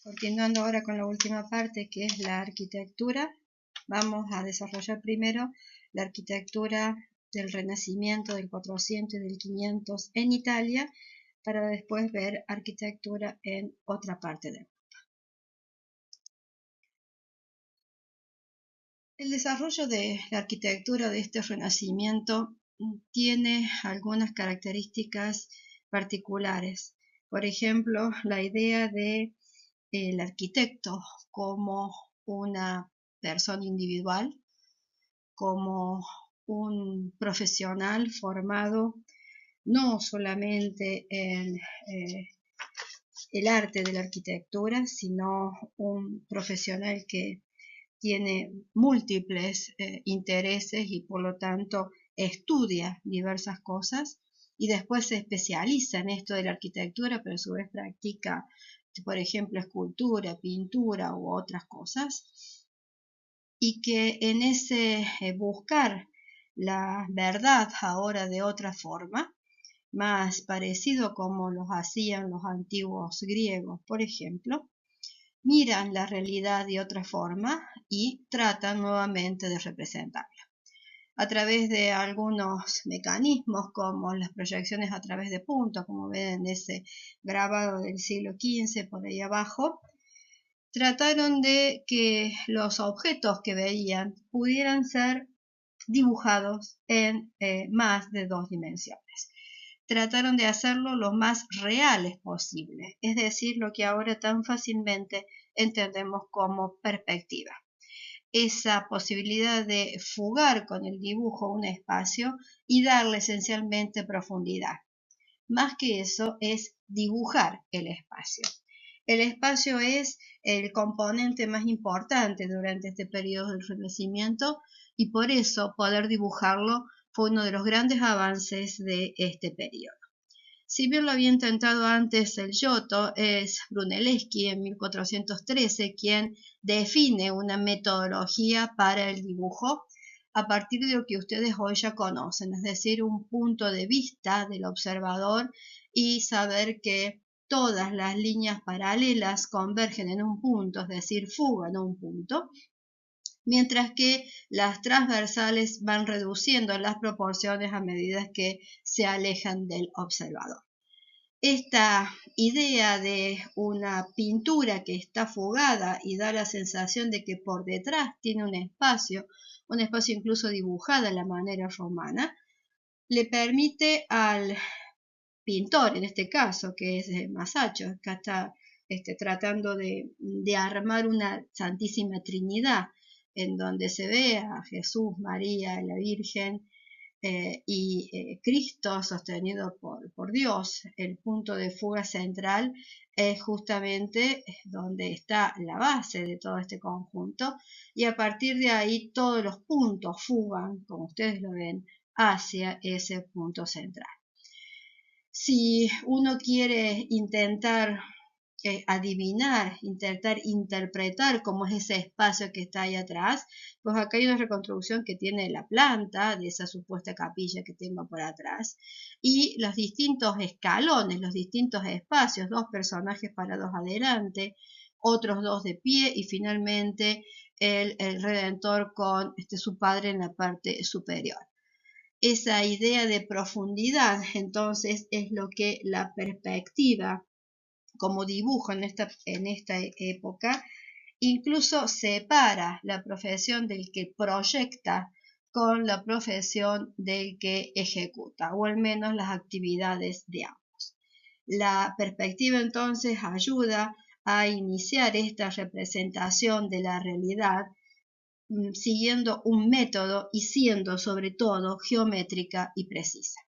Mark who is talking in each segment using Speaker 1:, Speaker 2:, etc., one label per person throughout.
Speaker 1: Continuando ahora con la última parte, que es la arquitectura, vamos a desarrollar primero la arquitectura del Renacimiento, del 400 y del 500 en Italia, para después ver arquitectura en otra parte del mundo. El desarrollo de la arquitectura de este Renacimiento tiene algunas características particulares. Por ejemplo, la idea de el arquitecto como una persona individual, como un profesional formado no solamente en el arte de la arquitectura, sino un profesional que tiene múltiples intereses y por lo tanto estudia diversas cosas y después se especializa en esto de la arquitectura, pero a su vez practica, por ejemplo, escultura, pintura u otras cosas, y que en ese buscar la verdad ahora de otra forma, más parecido como los hacían los antiguos griegos, por ejemplo, miran la realidad de otra forma y tratan nuevamente de representarla a través de algunos mecanismos como las proyecciones a través de puntos, como ven en ese grabado del siglo XV por ahí abajo. Trataron de que los objetos que veían pudieran ser dibujados en más de dos dimensiones. Trataron de hacerlo lo más reales posible, es decir, lo que ahora tan fácilmente entendemos como perspectiva. Esa posibilidad de fugar con el dibujo un espacio y darle esencialmente profundidad. Más que eso es dibujar el espacio. El espacio es el componente más importante durante este periodo del Renacimiento y por eso poder dibujarlo fue uno de los grandes avances de este periodo. Si bien lo había intentado antes el Giotto, es Brunelleschi en 1413 quien define una metodología para el dibujo a partir de lo que ustedes hoy ya conocen, es decir, un punto de vista del observador y saber que todas las líneas paralelas convergen en un punto, es decir, fugan a un punto, mientras que las transversales van reduciendo las proporciones a medida que se alejan del observador. Esta idea de una pintura que está fugada y da la sensación de que por detrás tiene un espacio incluso dibujado a la manera romana, le permite al pintor, en este caso, que es Masaccio, acá está tratando de armar una Santísima Trinidad, en donde se ve a Jesús, María, la Virgen y Cristo sostenido por Dios. El punto de fuga central es justamente donde está la base de todo este conjunto y a partir de ahí todos los puntos fugan, como ustedes lo ven, hacia ese punto central. Si uno quiere intentar adivinar, intentar interpretar cómo es ese espacio que está ahí atrás, pues acá hay una reconstrucción que tiene la planta de esa supuesta capilla que tengo por atrás y los distintos escalones, los distintos espacios, dos personajes parados adelante, otros dos de pie y finalmente el Redentor con su padre en la parte superior. Esa idea de profundidad entonces es lo que la perspectiva como dibujo en esta época, incluso separa la profesión del que proyecta con la profesión del que ejecuta, o al menos las actividades de ambos. La perspectiva entonces ayuda a iniciar esta representación de la realidad siguiendo un método y siendo sobre todo geométrica y precisa.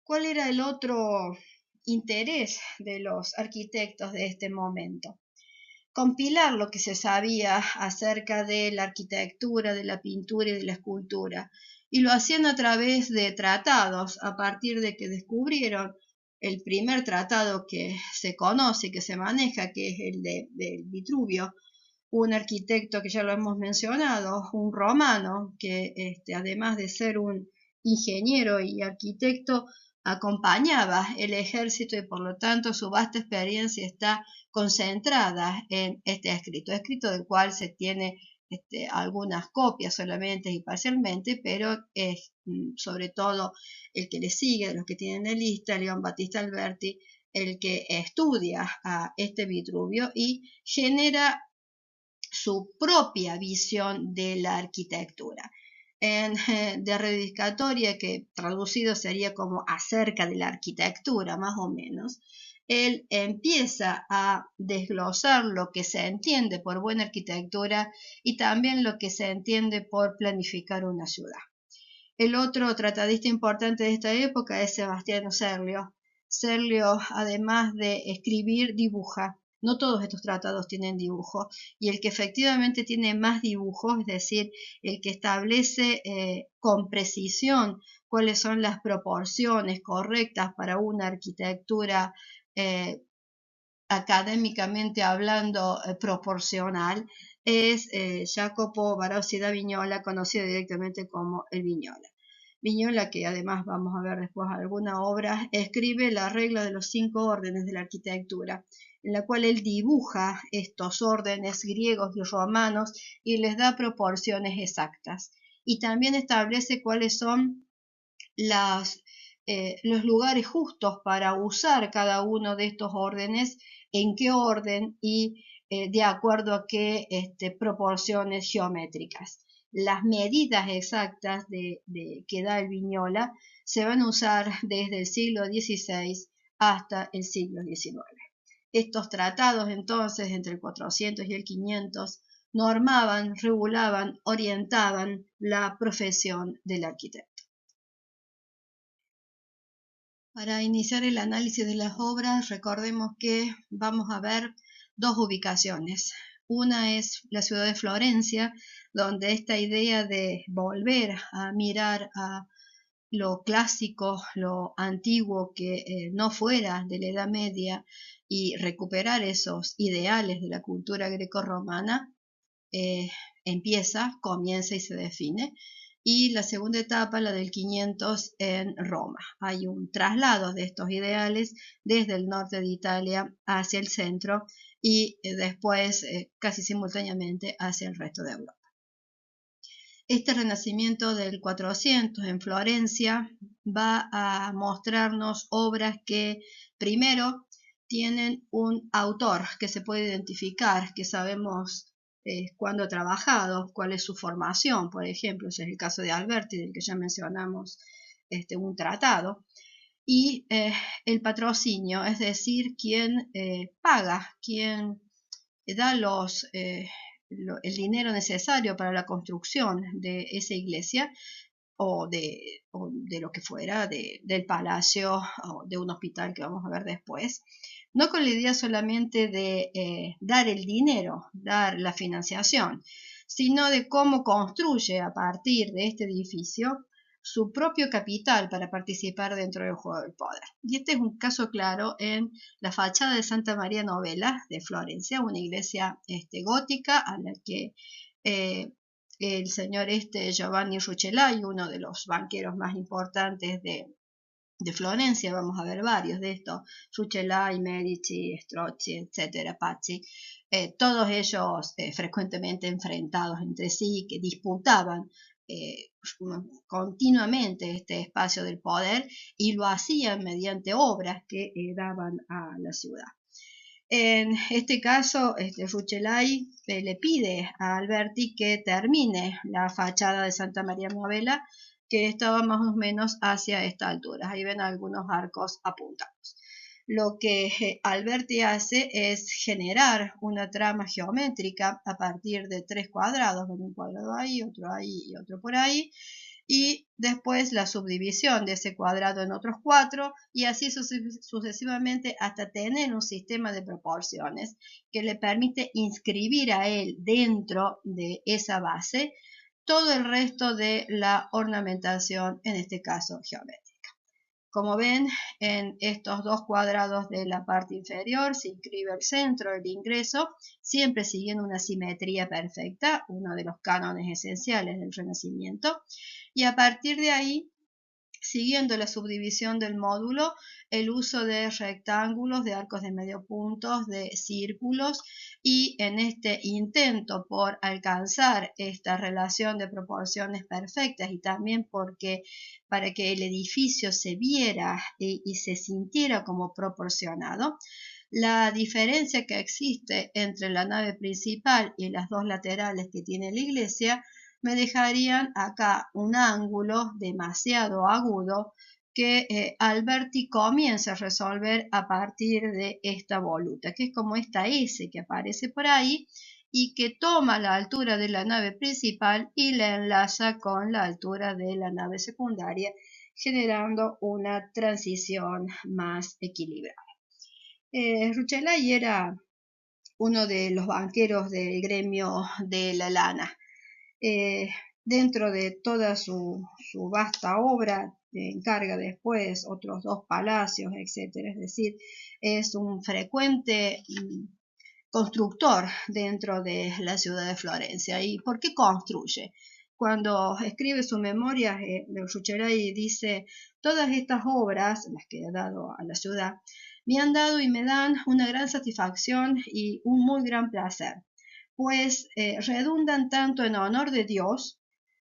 Speaker 1: ¿Cuál era el otro interés de los arquitectos de este momento? Compilar lo que se sabía acerca de la arquitectura, de la pintura y de la escultura, y lo hacían a través de tratados, a partir de que descubrieron el primer tratado que se conoce, que se maneja, que es el de Vitruvio, un arquitecto que ya lo hemos mencionado, un romano, que además de ser un ingeniero y arquitecto, acompañaba el ejército y por lo tanto su vasta experiencia está concentrada en este escrito del cual se tiene algunas copias solamente y parcialmente, pero es sobre todo el que le sigue, de los que tienen en lista, León Battista Alberti, el que estudia a este Vitruvio y genera su propia visión de la arquitectura. En De Rediscatoria, que traducido sería como acerca de la arquitectura, más o menos, él empieza a desglosar lo que se entiende por buena arquitectura y también lo que se entiende por planificar una ciudad. El otro tratadista importante de esta época es Sebastiano Serlio. Serlio, además de escribir, dibuja. No todos estos tratados tienen dibujo, y el que efectivamente tiene más dibujos, es decir, el que establece con precisión cuáles son las proporciones correctas para una arquitectura académicamente hablando proporcional, es Jacopo Barozzi da Vignola, conocido directamente como el Vignola. Vignola, que además vamos a ver después alguna obra, escribe la regla de los 5 órdenes de la arquitectura, en la cual él dibuja estos órdenes griegos y romanos y les da proporciones exactas. Y también establece cuáles son los lugares justos para usar cada uno de estos órdenes, en qué orden y de acuerdo a qué proporciones geométricas. Las medidas exactas que da el Vignola se van a usar desde el siglo XVI hasta el siglo XIX. Estos tratados entonces entre el 400 y el 500 normaban, regulaban, orientaban la profesión del arquitecto. Para iniciar el análisis de las obras, recordemos que vamos a ver dos ubicaciones. Una es la ciudad de Florencia, donde esta idea de volver a mirar a lo clásico, lo antiguo que no fuera de la Edad Media y recuperar esos ideales de la cultura grecorromana, comienza y se define. Y la segunda etapa, la del 500 en Roma. Hay un traslado de estos ideales desde el norte de Italia hacia el centro y después, casi simultáneamente, hacia el resto de Europa. Este renacimiento del 400 en Florencia va a mostrarnos obras que primero tienen un autor que se puede identificar, que sabemos cuándo ha trabajado, cuál es su formación, por ejemplo, ese es el caso de Alberti, del que ya mencionamos un tratado, y el patrocinio, es decir, quien paga, quien da el dinero necesario para la construcción de esa iglesia o de lo que fuera, del palacio o de un hospital que vamos a ver después, no con la idea solamente de dar el dinero, dar la financiación, sino de cómo construye a partir de este edificio su propio capital para participar dentro del juego del poder. Y este es un caso claro en la fachada de Santa María Novella de Florencia, una iglesia gótica a la que el señor Giovanni Rucellai, uno de los banqueros más importantes de Florencia, vamos a ver varios de estos, Rucellai, Medici, Strozzi, etcétera, Pazzi, todos ellos frecuentemente enfrentados entre sí, que disputaban continuamente este espacio del poder y lo hacían mediante obras que daban a la ciudad. En este caso, Rucellai le pide a Alberti que termine la fachada de Santa María Novella, que estaba más o menos hacia esta altura. Ahí ven algunos arcos apuntados. Lo que Alberti hace es generar una trama geométrica a partir de 3 cuadrados, un cuadrado ahí y otro por ahí, y después la subdivisión de ese cuadrado en otros 4 y así sucesivamente hasta tener un sistema de proporciones que le permite inscribir a él dentro de esa base todo el resto de la ornamentación, en este caso geométrica. Como ven, en estos 2 cuadrados de la parte inferior se inscribe el centro, el ingreso, siempre siguiendo una simetría perfecta, uno de los cánones esenciales del Renacimiento, y a partir de ahí siguiendo la subdivisión del módulo, el uso de rectángulos, de arcos de medio punto, de círculos, y en este intento por alcanzar esta relación de proporciones perfectas y también para que el edificio se viera y se sintiera como proporcionado, la diferencia que existe entre la nave principal y las dos laterales que tiene la iglesia me dejarían acá un ángulo demasiado agudo que Alberti comienza a resolver a partir de esta voluta, que es como esta S que aparece por ahí y que toma la altura de la nave principal y la enlaza con la altura de la nave secundaria, generando una transición más equilibrada. Rucellai era uno de los banqueros del gremio de la lana. Eh, Dentro de toda su vasta obra, encarga después otros dos palacios, etc. Es decir, es un frecuente constructor dentro de la ciudad de Florencia. ¿Y por qué construye? Cuando escribe su memoria, Rucellai dice: todas estas obras, las que he dado a la ciudad, me han dado y me dan una gran satisfacción y un muy gran placer, pues redundan tanto en honor de Dios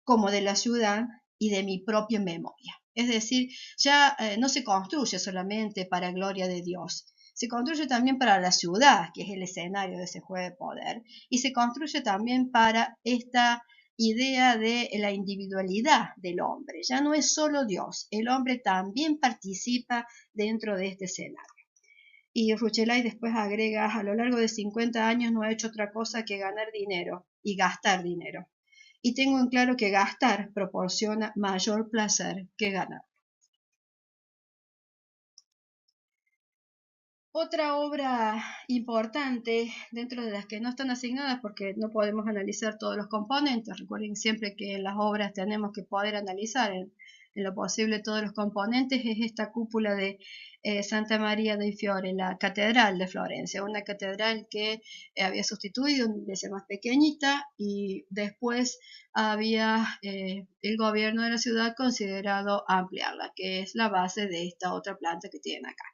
Speaker 1: como de la ciudad y de mi propia memoria. Es decir, ya no se construye solamente para gloria de Dios, se construye también para la ciudad, que es el escenario de ese juego de poder, y se construye también para esta idea de la individualidad del hombre. Ya no es solo Dios, el hombre también participa dentro de este escenario. Y Rucellai después agrega: a lo largo de 50 años no he hecho otra cosa que ganar dinero y gastar dinero. Y tengo en claro que gastar proporciona mayor placer que ganar. Otra obra importante dentro de las que no están asignadas, porque no podemos analizar todos los componentes, recuerden siempre que en las obras tenemos que poder analizar en lo posible todos los componentes, es esta cúpula de Santa María dei Fiori, la catedral de Florencia, una catedral que había sustituido una iglesia más pequeñita y después había el gobierno de la ciudad considerado ampliarla, que es la base de esta otra planta que tienen acá.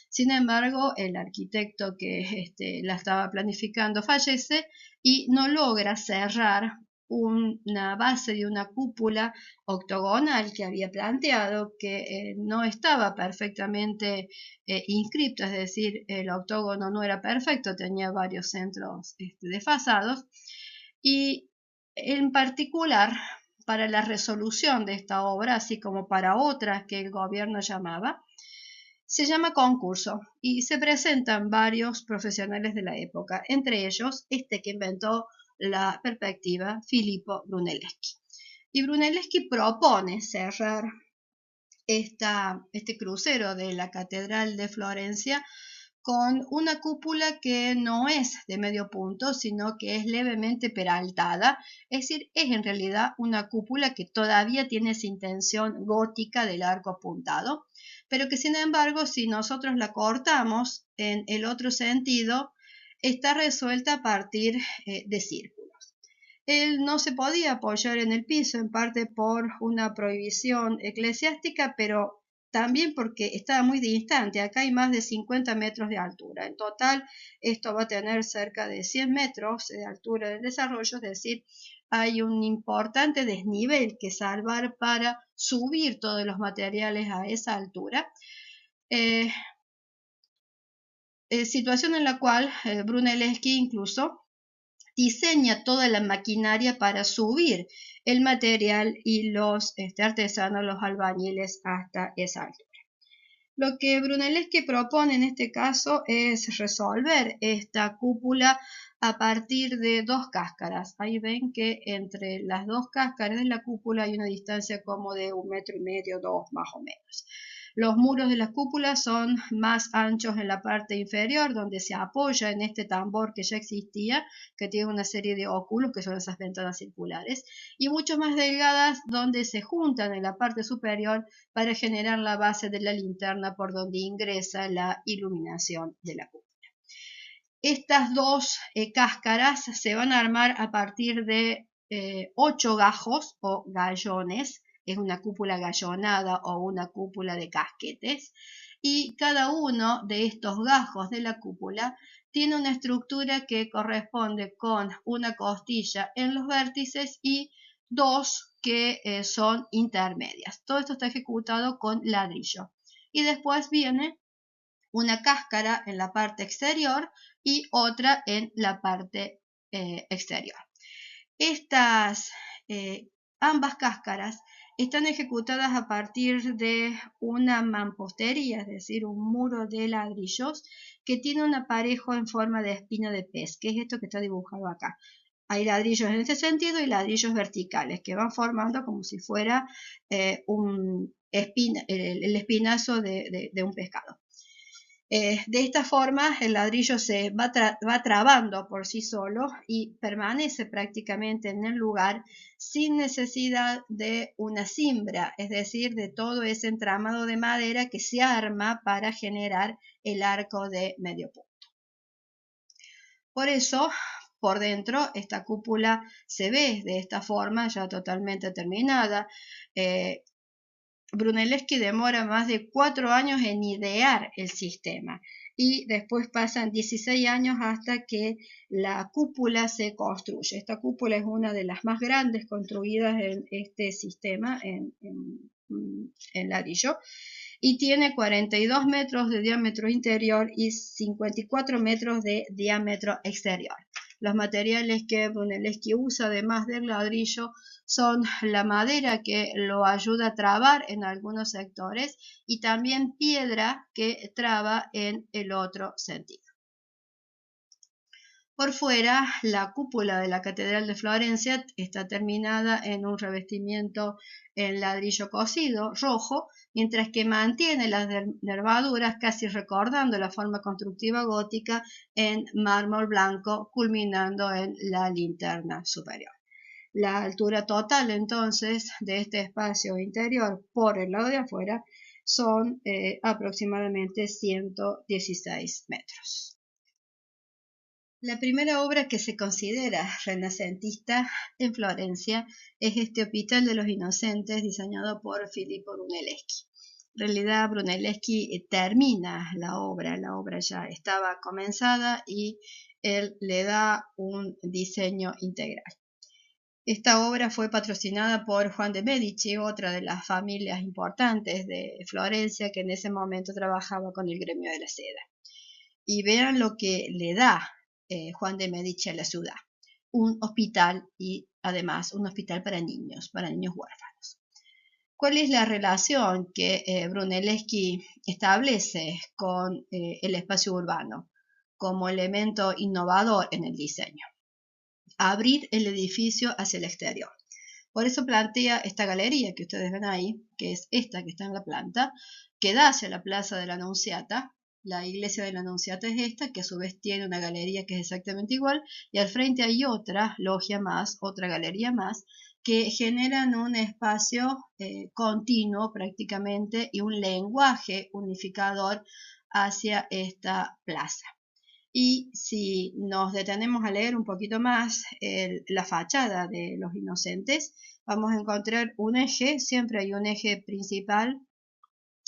Speaker 1: Sin embargo, el arquitecto que la estaba planificando fallece y no logra cerrar una base de una cúpula octogonal que había planteado, que no estaba perfectamente inscripto, es decir, el octógono no era perfecto, tenía varios centros desfasados, y en particular para la resolución de esta obra, así como para otras que el gobierno llamaba, se llama concurso y se presentan varios profesionales de la época, entre ellos este que inventó la perspectiva, Filippo Brunelleschi. Y Brunelleschi propone cerrar este crucero de la Catedral de Florencia con una cúpula que no es de medio punto, sino que es levemente peraltada, es decir, es en realidad una cúpula que todavía tiene esa intención gótica del arco apuntado, pero que sin embargo, si nosotros la cortamos en el otro sentido, está resuelta a partir de círculos. Él no se podía apoyar en el piso, en parte por una prohibición eclesiástica, pero también porque estaba muy distante. Acá hay más de 50 metros de altura. En total, esto va a tener cerca de 100 metros de altura del desarrollo, es decir, hay un importante desnivel que salvar para subir todos los materiales a esa altura. Situación en la cual Brunelleschi incluso diseña toda la maquinaria para subir el material y los artesanos, los albañiles, hasta esa altura. Lo que Brunelleschi propone en este caso es resolver esta cúpula a partir de dos cáscaras. Ahí ven que entre las dos cáscaras de la cúpula hay una distancia como de 1,5 metros, 2 más o menos. Los muros de la cúpula son más anchos en la parte inferior, donde se apoya en este tambor que ya existía, que tiene una serie de óculos, que son esas ventanas circulares, y mucho más delgadas, donde se juntan en la parte superior para generar la base de la linterna por donde ingresa la iluminación de la cúpula. Estas dos cáscaras se van a armar a partir de 8 gajos o gallones es una cúpula gallonada o una cúpula de casquetes, y cada uno de estos gajos de la cúpula tiene una estructura que corresponde con una costilla en los vértices y dos que son intermedias. Todo esto está ejecutado con ladrillo. Y después viene una cáscara en la parte exterior y otra en la parte exterior. Estas ambas cáscaras están ejecutadas a partir de una mampostería, es decir, un muro de ladrillos que tiene un aparejo en forma de espina de pez, que es esto que está dibujado acá. Hay ladrillos en este sentido y ladrillos verticales que van formando como si fuera el espinazo de un pescado. De esta forma el ladrillo se va trabando por sí solo y permanece prácticamente en el lugar sin necesidad de una cimbra, es decir, de todo ese entramado de madera que se arma para generar el arco de medio punto. Por eso, por dentro, esta cúpula se ve de esta forma ya totalmente terminada. Brunelleschi demora más de 4 años en idear el sistema y después pasan 16 años hasta que la cúpula se construye. Esta cúpula es una de las más grandes construidas en este sistema en ladrillo y tiene 42 metros de diámetro interior y 54 metros de diámetro exterior. Los materiales que Brunelleschi usa, además del ladrillo, son la madera que lo ayuda a trabar en algunos sectores y también piedra que traba en el otro sentido. Por fuera, la cúpula de la Catedral de Florencia está terminada en un revestimiento en ladrillo cocido rojo, mientras que mantiene las nervaduras casi recordando la forma constructiva gótica en mármol blanco, culminando en la linterna superior. La altura total entonces de este espacio interior por el lado de afuera son aproximadamente 116 metros. La primera obra que se considera renacentista en Florencia es este Hospital de los Inocentes diseñado por Filippo Brunelleschi. En realidad Brunelleschi termina la obra ya estaba comenzada y él le da un diseño integral. Esta obra fue patrocinada por Juan de Medici, otra de las familias importantes de Florencia que en ese momento trabajaba con el gremio de la seda. Y vean lo que le da Juan de Medici a la ciudad. Un hospital y además un hospital para niños huérfanos. ¿Cuál es la relación que Brunelleschi establece con el espacio urbano como elemento innovador en el diseño? Abrir el edificio hacia el exterior. Por eso plantea esta galería que ustedes ven ahí, que es esta que está en la planta, que da hacia la Plaza de la Anunciata. La iglesia de la Anunciata es esta, que a su vez tiene una galería que es exactamente igual, y al frente hay otra logia más, otra galería más, que generan un espacio continuo prácticamente y un lenguaje unificador hacia esta plaza. Y si nos detenemos a leer un poquito más la fachada de los Inocentes, vamos a encontrar un eje, siempre hay un eje principal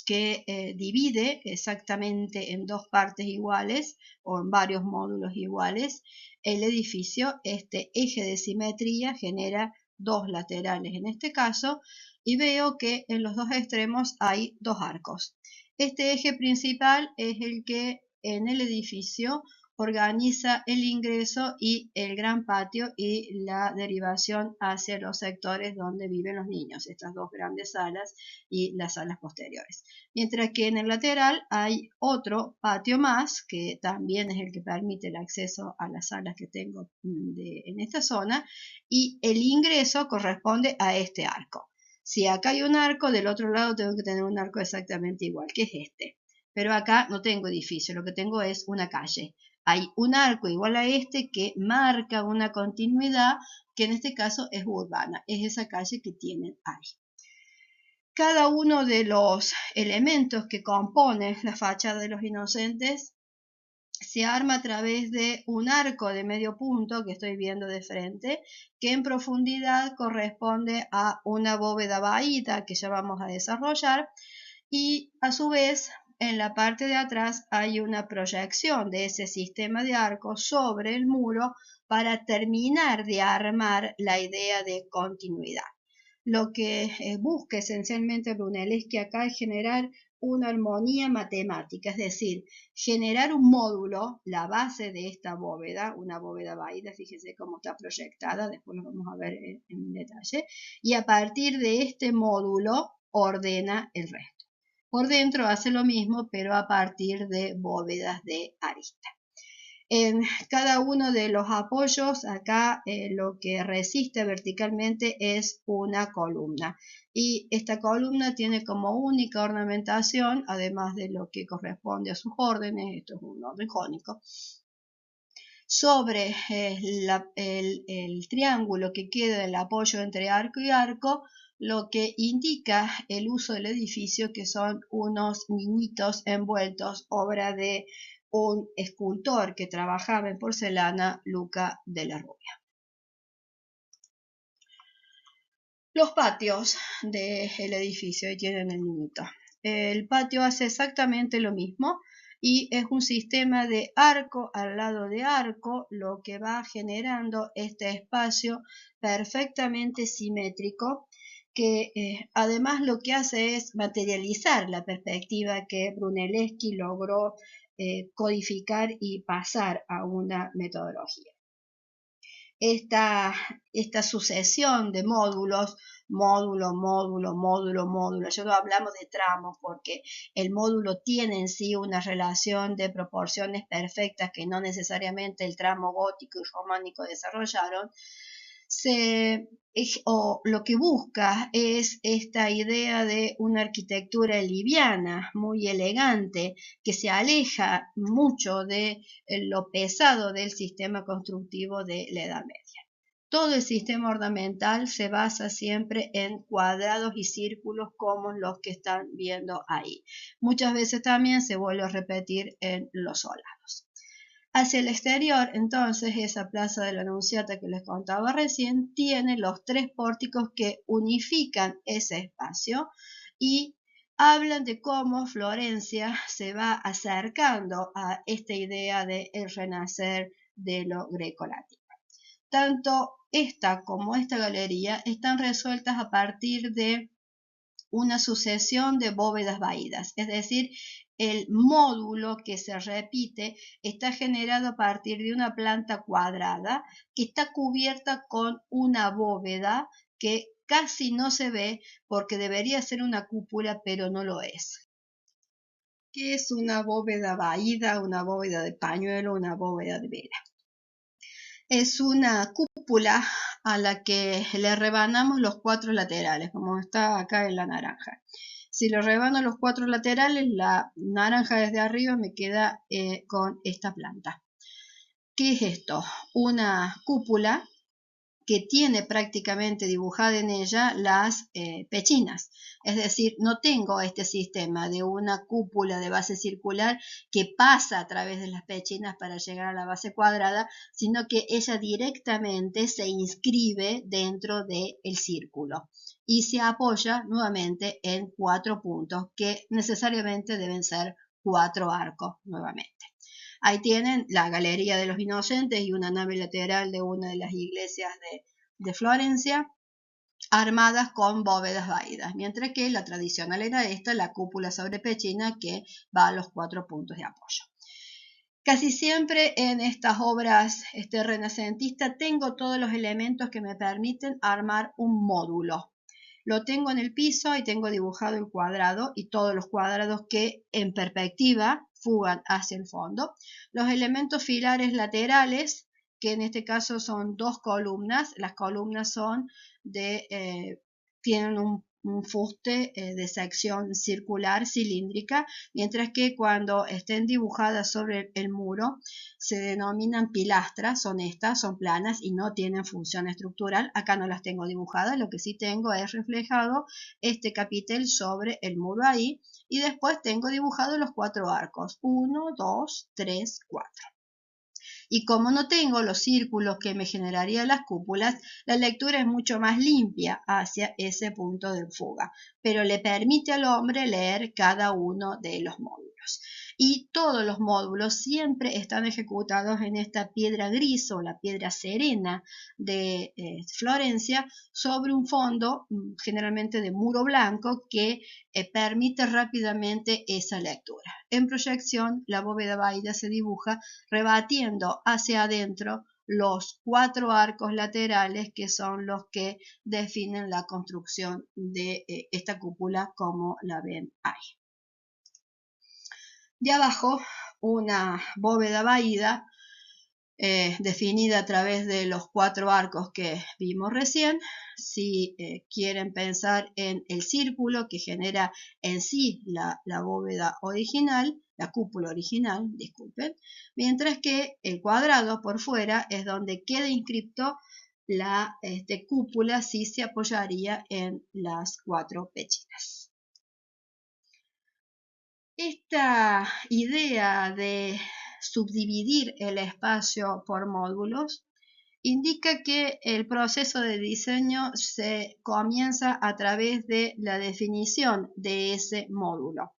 Speaker 1: que divide exactamente en dos partes iguales o en varios módulos iguales el edificio. Este eje de simetría genera dos laterales en este caso y veo que en los dos extremos hay dos arcos. Este eje principal es el que en el edificio organiza el ingreso y el gran patio y la derivación hacia los sectores donde viven los niños, estas dos grandes salas y las salas posteriores. Mientras que en el lateral hay otro patio más, que también es el que permite el acceso a las salas que tengo en esta zona, y el ingreso corresponde a este arco. Si acá hay un arco, del otro lado tengo que tener un arco exactamente igual, que es este. Pero acá no tengo edificio, lo que tengo es una calle. Hay un arco igual a este que marca una continuidad que en este caso es urbana, es esa calle que tienen ahí. Cada uno de los elementos que componen la fachada de los Inocentes se arma a través de un arco de medio punto que estoy viendo de frente, que en profundidad corresponde a una bóveda vaída que ya vamos a desarrollar, y a su vez en la parte de atrás hay una proyección de ese sistema de arcos sobre el muro para terminar de armar la idea de continuidad. Lo que busca esencialmente Brunelleschi acá es generar una armonía matemática, es decir, generar un módulo, la base de esta bóveda, una bóveda vaída, fíjense cómo está proyectada, después lo vamos a ver en detalle, y a partir de este módulo ordena el resto. Por dentro hace lo mismo, pero a partir de bóvedas de arista. En cada uno de los apoyos, acá lo que resiste verticalmente es una columna. Y esta columna tiene como única ornamentación, además de lo que corresponde a sus órdenes, esto es un orden jónico, sobre el triángulo que queda del apoyo entre arco y arco, lo que indica el uso del edificio, que son unos niñitos envueltos, obra de un escultor que trabajaba en porcelana, Luca de la Rubia. Los patios del edificio, ahí tienen el niñito. El patio hace exactamente lo mismo y es un sistema de arco al lado de arco, lo que va generando este espacio perfectamente simétrico, que además lo que hace es materializar la perspectiva que Brunelleschi logró codificar y pasar a una metodología. Esta sucesión de módulos, módulo, módulo, módulo, módulo, ya no hablamos de tramos porque el módulo tiene en sí una relación de proporciones perfectas que no necesariamente el tramo gótico y románico desarrollaron, lo que busca es esta idea de una arquitectura liviana, muy elegante, que se aleja mucho de lo pesado del sistema constructivo de la Edad Media. Todo el sistema ornamental se basa siempre en cuadrados y círculos como los que están viendo ahí. Muchas veces también se vuelve a repetir en los solados. Hacia el exterior, entonces, esa plaza de la Anunciata que les contaba recién tiene los tres pórticos que unifican ese espacio y hablan de cómo Florencia se va acercando a esta idea de el renacer de lo grecolatino. Tanto esta como esta galería están resueltas a partir de una sucesión de bóvedas vaídas, es decir, el módulo que se repite está generado a partir de una planta cuadrada que está cubierta con una bóveda que casi no se ve porque debería ser una cúpula, pero no lo es. ¿Qué es una bóveda vaída, una bóveda de pañuelo, una bóveda de vela? Es una cúpula a la que le rebanamos los cuatro laterales, como está acá en la naranja. Si le rebano los cuatro laterales, la naranja desde arriba me queda con esta planta. ¿Qué es esto? Una cúpula que tiene prácticamente dibujada en ella las pechinas. Es decir, no tengo este sistema de una cúpula de base circular que pasa a través de las pechinas para llegar a la base cuadrada, sino que ella directamente se inscribe dentro del círculo y se apoya nuevamente en 4 puntos que necesariamente deben ser 4 arcos nuevamente. Ahí tienen la Galería de los Inocentes y una nave lateral de una de las iglesias de Florencia, armadas con bóvedas vaídas, mientras que la tradicional era esta, la cúpula sobre pechina, que va a los 4 puntos de apoyo. Casi siempre en estas obras renacentistas tengo todos los elementos que me permiten armar un módulo. Lo tengo en el piso y tengo dibujado el cuadrado y todos los cuadrados que en perspectiva fugan hacia el fondo. Los elementos filares laterales, que en este caso son 2 columnas. Las columnas son tienen un fuste de sección circular cilíndrica, mientras que cuando estén dibujadas sobre el muro se denominan pilastras, son planas y no tienen función estructural. Acá no las tengo dibujadas, lo que sí tengo es reflejado este capitel sobre el muro ahí, y después tengo dibujados los 4 arcos, 1, 2, 3, 4. Y como no tengo los círculos que me generarían las cúpulas, la lectura es mucho más limpia hacia ese punto de fuga, pero le permite al hombre leer cada uno de los módulos. Y todos los módulos siempre están ejecutados en esta piedra gris o la piedra serena de Florencia sobre un fondo generalmente de muro blanco que permite rápidamente esa lectura. En proyección, la bóveda vaída se dibuja rebatiendo hacia adentro los 4 arcos laterales que son los que definen la construcción de esta cúpula como la ven ahí. De abajo, una bóveda vaída definida a través de los 4 arcos que vimos recién. Si quieren pensar en el círculo que genera en sí la bóveda original, la cúpula original, disculpen, mientras que el cuadrado por fuera es donde queda inscripto la cúpula si se apoyaría en las 4 pechinas. Esta idea de subdividir el espacio por módulos indica que el proceso de diseño se comienza a través de la definición de ese módulo,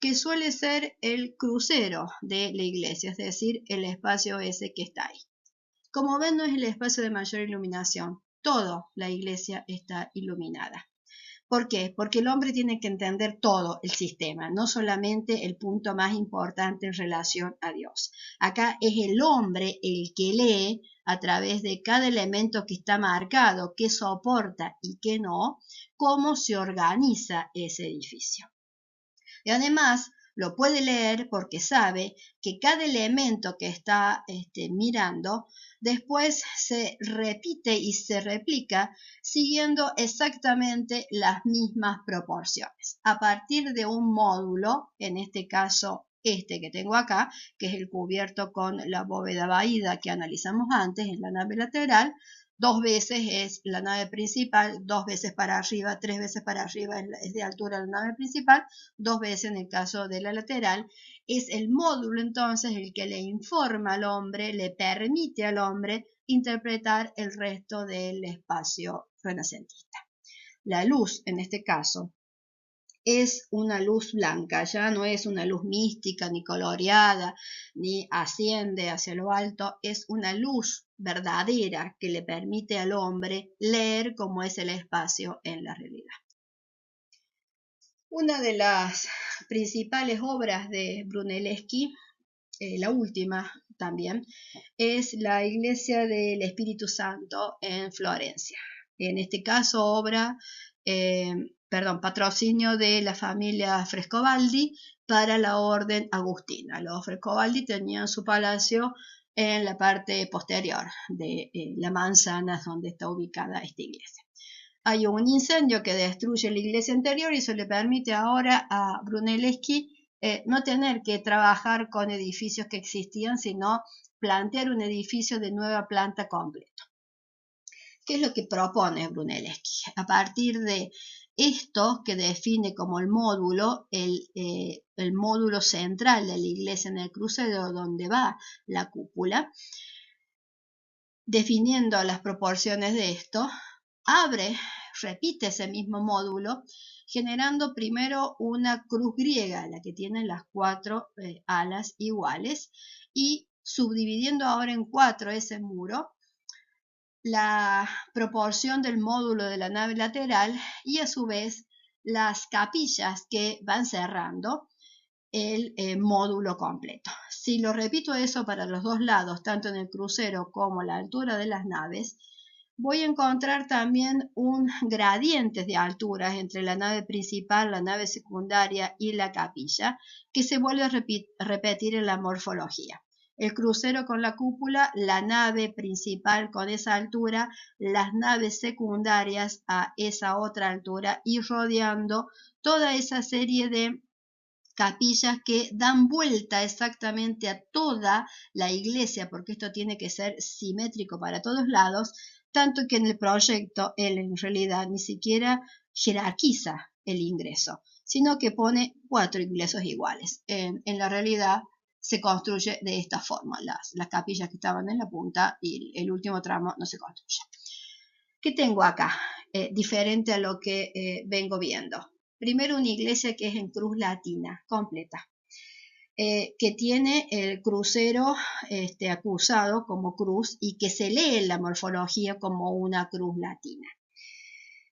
Speaker 1: que suele ser el crucero de la iglesia, es decir, el espacio ese que está ahí. Como ven, no es el espacio de mayor iluminación, toda la iglesia está iluminada. ¿Por qué? Porque el hombre tiene que entender todo el sistema, no solamente el punto más importante en relación a Dios. Acá es el hombre el que lee a través de cada elemento que está marcado, qué soporta y qué no, cómo se organiza ese edificio. Y además lo puede leer porque sabe que cada elemento que está mirando después se repite y se replica siguiendo exactamente las mismas proporciones. A partir de un módulo, en este caso este que tengo acá, que es el cubierto con la bóveda vaída que analizamos antes en la nave lateral, 2 veces es la nave principal, 2 veces para arriba, 3 veces para arriba es de altura la nave principal, 2 veces en el caso de la lateral. Es el módulo entonces el que le informa al hombre, le permite al hombre interpretar el resto del espacio renacentista. La luz, en este caso, es una luz blanca, ya no es una luz mística ni coloreada, ni asciende hacia lo alto, es una luz verdadera que le permite al hombre leer cómo es el espacio en la realidad. Una de las principales obras de Brunelleschi, la última también, es la Iglesia del Espíritu Santo en Florencia. En este caso, patrocinio de la familia Frescobaldi para la orden agustina. Los Frescobaldi tenían su palacio en la parte posterior de la manzana donde está ubicada esta iglesia. Hay un incendio que destruye la iglesia anterior y eso le permite ahora a Brunelleschi no tener que trabajar con edificios que existían, sino plantear un edificio de nueva planta completo. ¿Qué es lo que propone Brunelleschi? A partir de esto que define como el módulo, el módulo central de la iglesia en el crucero donde va la cúpula, definiendo las proporciones de esto, repite ese mismo módulo, generando primero una cruz griega, la que tiene las 4 alas iguales, y subdividiendo ahora en 4 ese muro, la proporción del módulo de la nave lateral y a su vez las capillas que van cerrando el módulo completo. Si lo repito eso para los dos lados, tanto en el crucero como a la altura de las naves, voy a encontrar también un gradiente de alturas entre la nave principal, la nave secundaria y la capilla, que se vuelve a repetir en la morfología. el crucero con la cúpula, la nave principal con esa altura, las naves secundarias a esa otra altura y rodeando toda esa serie de capillas que dan vuelta exactamente a toda la iglesia, porque esto tiene que ser simétrico para todos lados, tanto que en el proyecto él en realidad ni siquiera jerarquiza el ingreso, sino que pone 4 ingresos iguales. En la realidad se construye de esta forma, las capillas que estaban en la punta y el último tramo no se construye. ¿Qué tengo acá? Diferente a lo que vengo viendo. Primero una iglesia que es en cruz latina, completa, que tiene el crucero acusado como cruz y que se lee en la morfología como una cruz latina.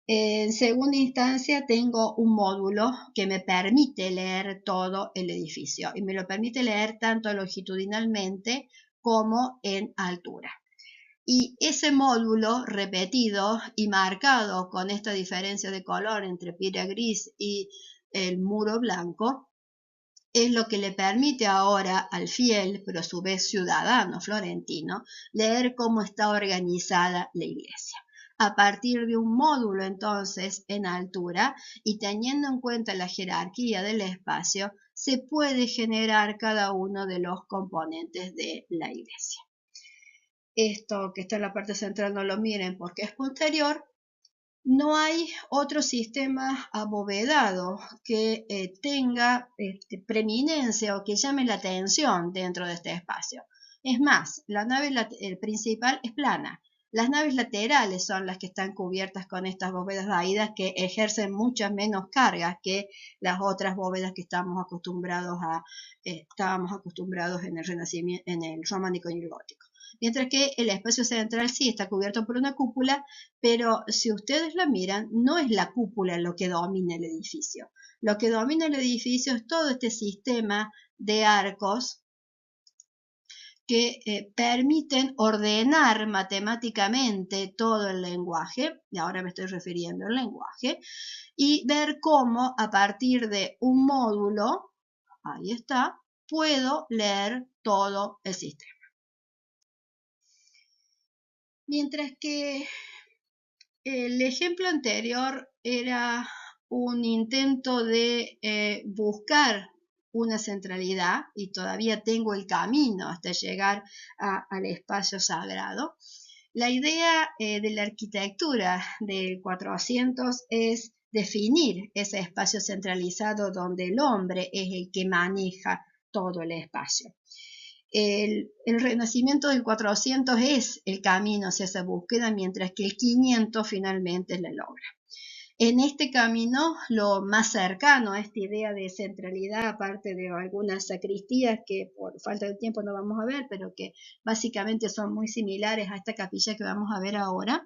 Speaker 1: En segunda instancia tengo un módulo que me permite leer todo el edificio y me lo permite leer tanto longitudinalmente como en altura. Y ese módulo repetido y marcado con esta diferencia de color entre piedra gris y el muro blanco es lo que le permite ahora al fiel, pero a su vez ciudadano florentino, leer cómo está organizada la iglesia. A partir de un módulo entonces en altura y teniendo en cuenta la jerarquía del espacio, se puede generar cada uno de los componentes de la iglesia. Esto que está en la parte central no lo miren porque es posterior. No hay otro sistema abovedado que tenga preeminencia o que llame la atención dentro de este espacio. Es más, la nave principal es plana. Las naves laterales son las que están cubiertas con estas bóvedas vaídas que ejercen muchas menos cargas que las otras bóvedas que estábamos acostumbrados en el Renacimiento, en el románico y el gótico. Mientras que el espacio central sí está cubierto por una cúpula, pero si ustedes la miran, no es la cúpula lo que domina el edificio. Lo que domina el edificio es todo este sistema de arcos que permiten ordenar matemáticamente todo el lenguaje, y ahora me estoy refiriendo al lenguaje, y ver cómo a partir de un módulo, ahí está, puedo leer todo el sistema. Mientras que el ejemplo anterior era un intento de buscar una centralidad y todavía tengo el camino hasta llegar al espacio sagrado. La idea de la arquitectura del 400 es definir ese espacio centralizado donde el hombre es el que maneja todo el espacio. El renacimiento del 400 es el camino hacia esa búsqueda, mientras que el 500 finalmente la logra. En este camino, lo más cercano a esta idea de centralidad, aparte de algunas sacristías que por falta de tiempo no vamos a ver, pero que básicamente son muy similares a esta capilla que vamos a ver ahora,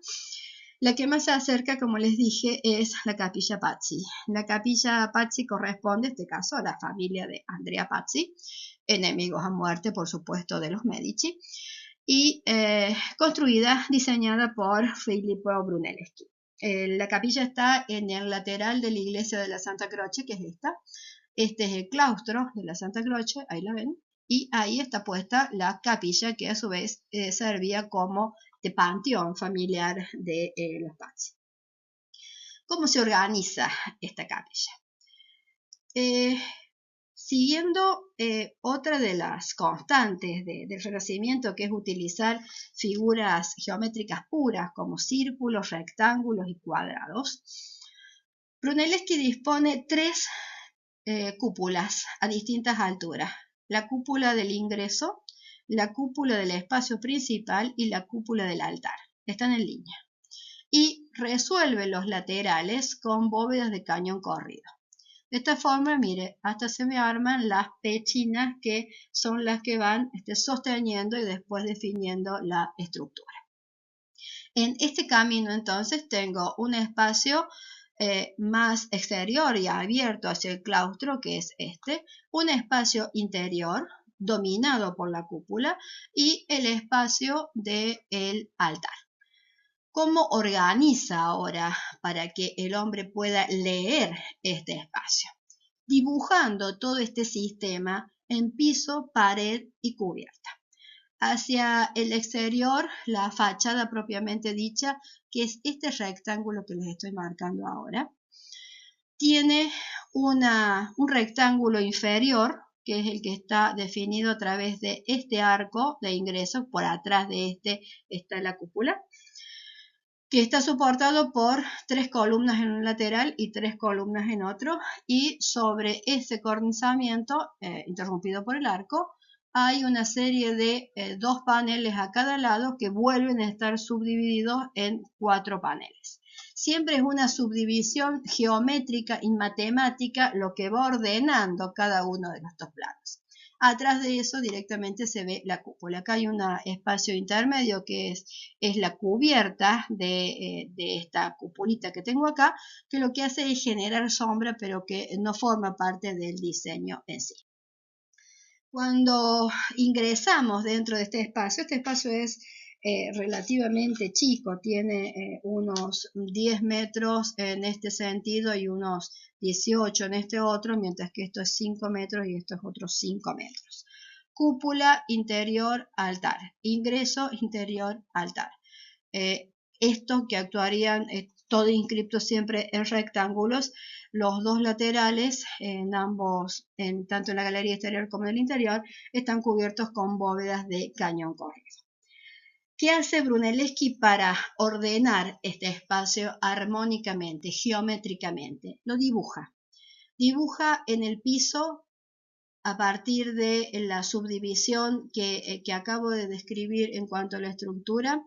Speaker 1: la que más se acerca, como les dije, es la capilla Pazzi. La capilla Pazzi corresponde, en este caso, a la familia de Andrea Pazzi, enemigos a muerte, por supuesto, de los Medici, y construida, diseñada por Filippo Brunelleschi. La capilla está en el lateral de la iglesia de la Santa Croce, que es esta. Este es el claustro de la Santa Croce, ahí la ven, y ahí está puesta la capilla que a su vez servía como de panteón familiar de los Pazzi. ¿Cómo se organiza esta capilla? Siguiendo otra de las constantes del Renacimiento, que es utilizar figuras geométricas puras como círculos, rectángulos y cuadrados, Brunelleschi dispone 3 cúpulas a distintas alturas. La cúpula del ingreso, la cúpula del espacio principal y la cúpula del altar. Están en línea. Y resuelve los laterales con bóvedas de cañón corrido. De esta forma, mire, hasta se me arman las pechinas que son las que van sosteniendo y después definiendo la estructura. En este camino, entonces, tengo un espacio más exterior y abierto hacia el claustro, que es un espacio interior dominado por la cúpula y el espacio del altar. ¿Cómo organiza ahora para que el hombre pueda leer este espacio? Dibujando todo este sistema en piso, pared y cubierta. Hacia el exterior, la fachada propiamente dicha, que es este rectángulo que les estoy marcando ahora, tiene un rectángulo inferior, que es el que está definido a través de este arco de ingreso. Por atrás de este está la cúpula, que está soportado por 3 columnas en un lateral y 3 columnas en otro, y sobre ese cornizamiento, interrumpido por el arco, hay una serie de 2 paneles a cada lado que vuelven a estar subdivididos en 4 paneles. Siempre es una subdivisión geométrica y matemática lo que va ordenando cada uno de los 2 planos. Atrás de eso directamente se ve la cúpula. Acá hay un espacio intermedio que es la cubierta de esta cupulita que tengo acá, que lo que hace es generar sombra, pero que no forma parte del diseño en sí. Cuando ingresamos dentro de este espacio es relativamente chico, tiene unos 10 metros en este sentido y unos 18 en este otro, mientras que esto es 5 metros y esto es otros 5 metros. Cúpula, interior, altar. Ingreso, interior, altar. Esto que actuarían todo inscripto siempre en rectángulos. Los 2 laterales, tanto en la galería exterior como en el interior, están cubiertos con bóvedas de cañón corrido. ¿Qué hace Brunelleschi para ordenar este espacio armónicamente, geométricamente? Lo dibuja. Dibuja en el piso, a partir de la subdivisión que acabo de describir en cuanto a la estructura,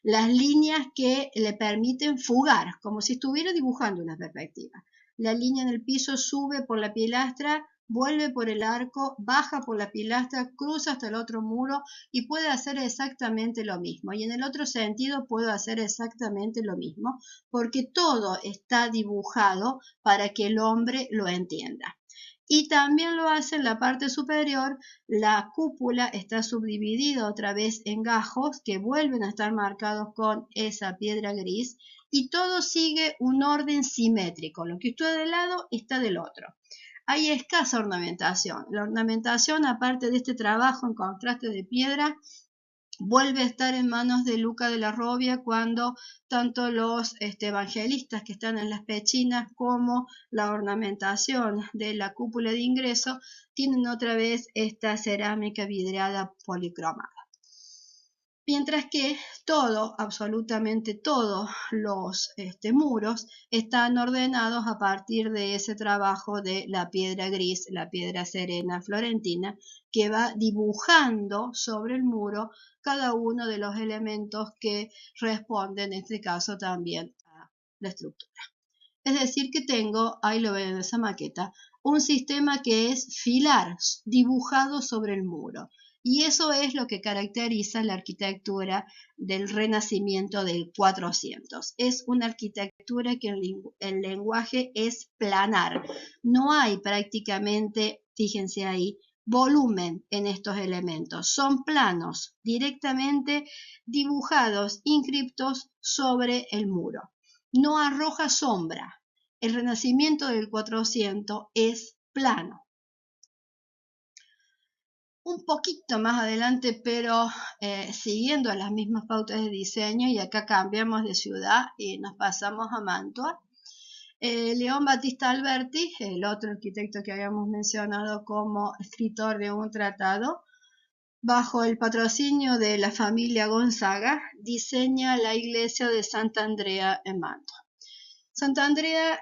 Speaker 1: las líneas que le permiten fugar, como si estuviera dibujando una perspectiva. La línea en el piso sube por la pilastra, vuelve por el arco, baja por la pilastra, cruza hasta el otro muro y puede hacer exactamente lo mismo. Y en el otro sentido puedo hacer exactamente lo mismo, porque todo está dibujado para que el hombre lo entienda. Y también lo hace en la parte superior. La cúpula está subdividida otra vez en gajos que vuelven a estar marcados con esa piedra gris, y todo sigue un orden simétrico. Lo que está de lado está del otro. Hay escasa ornamentación. La ornamentación, aparte de este trabajo en contraste de piedra, vuelve a estar en manos de Luca de la Robbia, cuando tanto los evangelistas que están en las pechinas como la ornamentación de la cúpula de ingreso tienen otra vez esta cerámica vidriada policromada. Mientras que todo, absolutamente todos los muros están ordenados a partir de ese trabajo de la piedra gris, la piedra serena florentina, que va dibujando sobre el muro cada uno de los elementos que responden, en este caso, también a la estructura. Es decir, que tengo, ahí lo ven en esa maqueta, un sistema que es filar, dibujado sobre el muro. Y eso es lo que caracteriza la arquitectura del Renacimiento del 400. Es una arquitectura que el lenguaje es planar. No hay prácticamente, fíjense ahí, volumen en estos elementos. Son planos directamente dibujados, inscriptos sobre el muro. No arroja sombra. El Renacimiento del 400 es plano. Un poquito más adelante, pero siguiendo las mismas pautas de diseño, y acá cambiamos de ciudad y nos pasamos a Mantua. León Battista Alberti, el otro arquitecto que habíamos mencionado como escritor de un tratado, bajo el patrocinio de la familia Gonzaga, diseña la iglesia de Sant'Andrea en Mantua. Sant'Andrea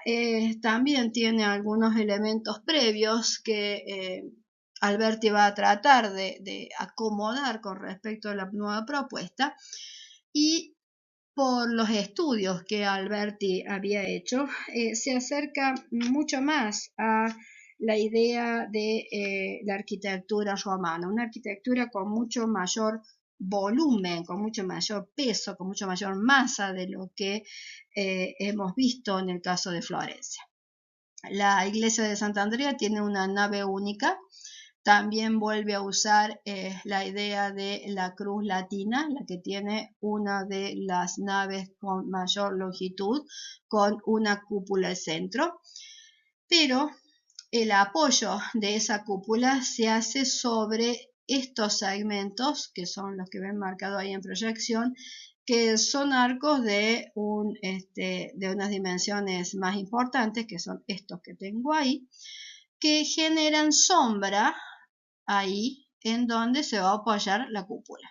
Speaker 1: también tiene algunos elementos previos que Alberti va a tratar de acomodar con respecto a la nueva propuesta, y por los estudios que Alberti había hecho, se acerca mucho más a la idea de la arquitectura romana, una arquitectura con mucho mayor volumen, con mucho mayor peso, con mucho mayor masa de lo que hemos visto en el caso de Florencia. La iglesia de Sant'Andrea tiene una nave única. También vuelve a usar la idea de la cruz latina, la que tiene una de las naves con mayor longitud, con una cúpula al centro. Pero el apoyo de esa cúpula se hace sobre estos segmentos, que son los que ven marcados ahí en proyección, que son arcos de unas dimensiones más importantes, que son estos que tengo ahí, que generan sombra ahí en donde se va a apoyar la cúpula.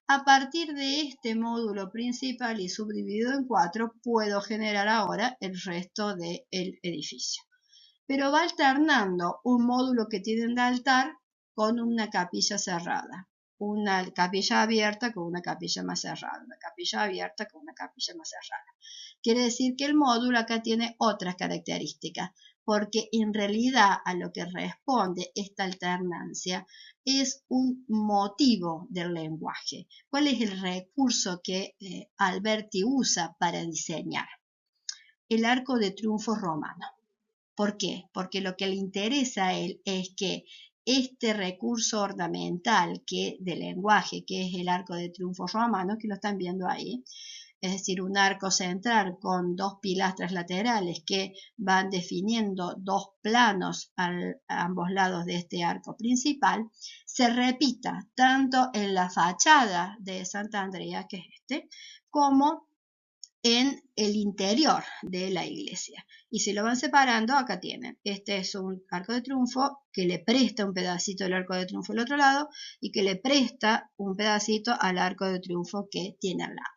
Speaker 1: A partir de este módulo principal y subdividido en 4, puedo generar ahora el resto del edificio. Pero va alternando un módulo que tiene un altar con una capilla cerrada, una capilla abierta con una capilla más cerrada, una capilla abierta con una capilla más cerrada. Quiere decir que el módulo acá tiene otras características, porque en realidad a lo que responde esta alternancia es un motivo del lenguaje. ¿Cuál es el recurso que Alberti usa para diseñar? El arco de triunfo romano. ¿Por qué? Porque lo que le interesa a él es que este recurso ornamental del lenguaje, que es el arco de triunfo romano, que lo están viendo ahí, es decir, un arco central con dos pilastras laterales que van definiendo dos planos a ambos lados de este arco principal, se repita tanto en la fachada de Santa Andrea, que es como en el interior de la iglesia. Y si lo van separando, acá tienen. Este es un arco de triunfo que le presta un pedacito del arco de triunfo al otro lado y que le presta un pedacito al arco de triunfo que tiene al lado.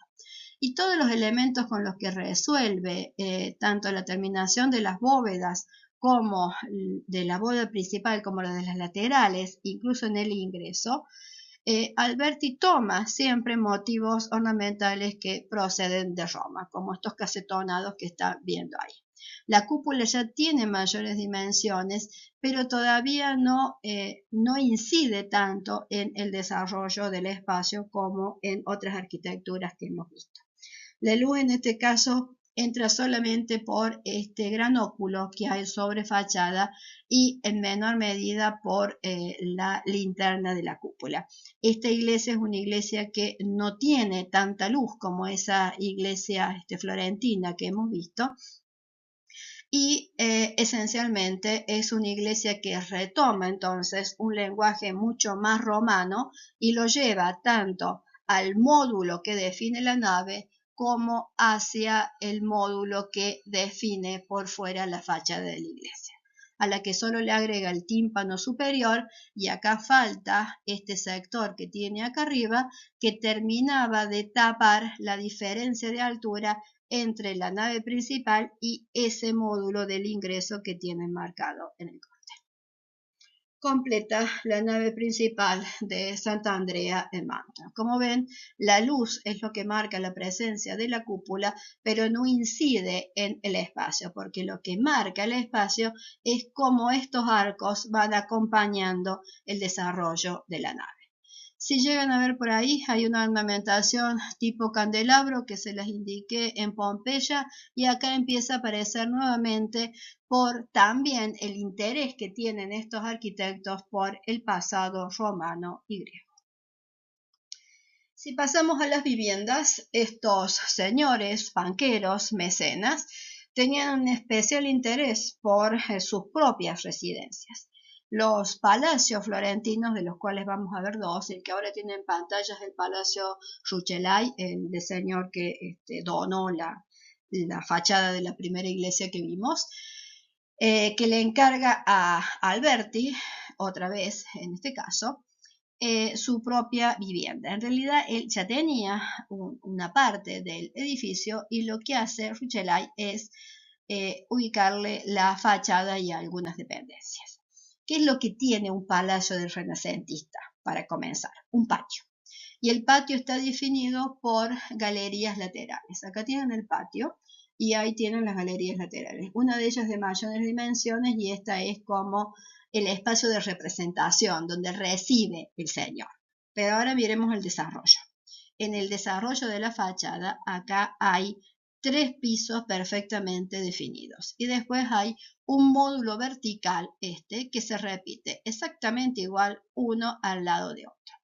Speaker 1: Y todos los elementos con los que resuelve tanto la terminación de las bóvedas como de la bóveda principal como la de las laterales, incluso en el ingreso, Alberti toma siempre motivos ornamentales que proceden de Roma, como estos casetonados que está viendo ahí. La cúpula ya tiene mayores dimensiones, pero todavía no incide tanto en el desarrollo del espacio como en otras arquitecturas que hemos visto. La luz en este caso entra solamente por este gran óculo que hay sobre fachada y en menor medida por la linterna de la cúpula. Esta iglesia es una iglesia que no tiene tanta luz como esa iglesia florentina que hemos visto, y esencialmente es una iglesia que retoma entonces un lenguaje mucho más romano y lo lleva tanto al módulo que define la nave como hacia el módulo que define por fuera la fachada de la iglesia, a la que solo le agrega el tímpano superior, y acá falta este sector que tiene acá arriba, que terminaba de tapar la diferencia de altura entre la nave principal y ese módulo del ingreso que tienen marcado en el corte. Completa la nave principal de Santa Andrea en Manta. Como ven, la luz es lo que marca la presencia de la cúpula, pero no incide en el espacio, porque lo que marca el espacio es cómo estos arcos van acompañando el desarrollo de la nave. Si llegan a ver por ahí, hay una ornamentación tipo candelabro que se las indiqué en Pompeya, y acá empieza a aparecer nuevamente por también el interés que tienen estos arquitectos por el pasado romano y griego. Si pasamos a las viviendas, estos señores, banqueros, mecenas, tenían un especial interés por sus propias residencias. Los palacios florentinos, de los cuales vamos a ver dos, el que ahora tiene en pantalla es el Palacio Rucellai, el de señor que donó la fachada de la primera iglesia que vimos, que le encarga a Alberti, otra vez en este caso, su propia vivienda. En realidad él ya tenía una parte del edificio, y lo que hace Rucellai es ubicarle la fachada y algunas dependencias. ¿Qué es lo que tiene un palacio del renacentista? Para comenzar, un patio. Y el patio está definido por galerías laterales. Acá tienen el patio y ahí tienen las galerías laterales. Una de ellas de mayores dimensiones, y esta es como el espacio de representación donde recibe el señor. Pero ahora miremos el desarrollo. En el desarrollo de la fachada, acá hay 3 pisos perfectamente definidos, y después hay un módulo vertical que se repite exactamente igual uno al lado de otro.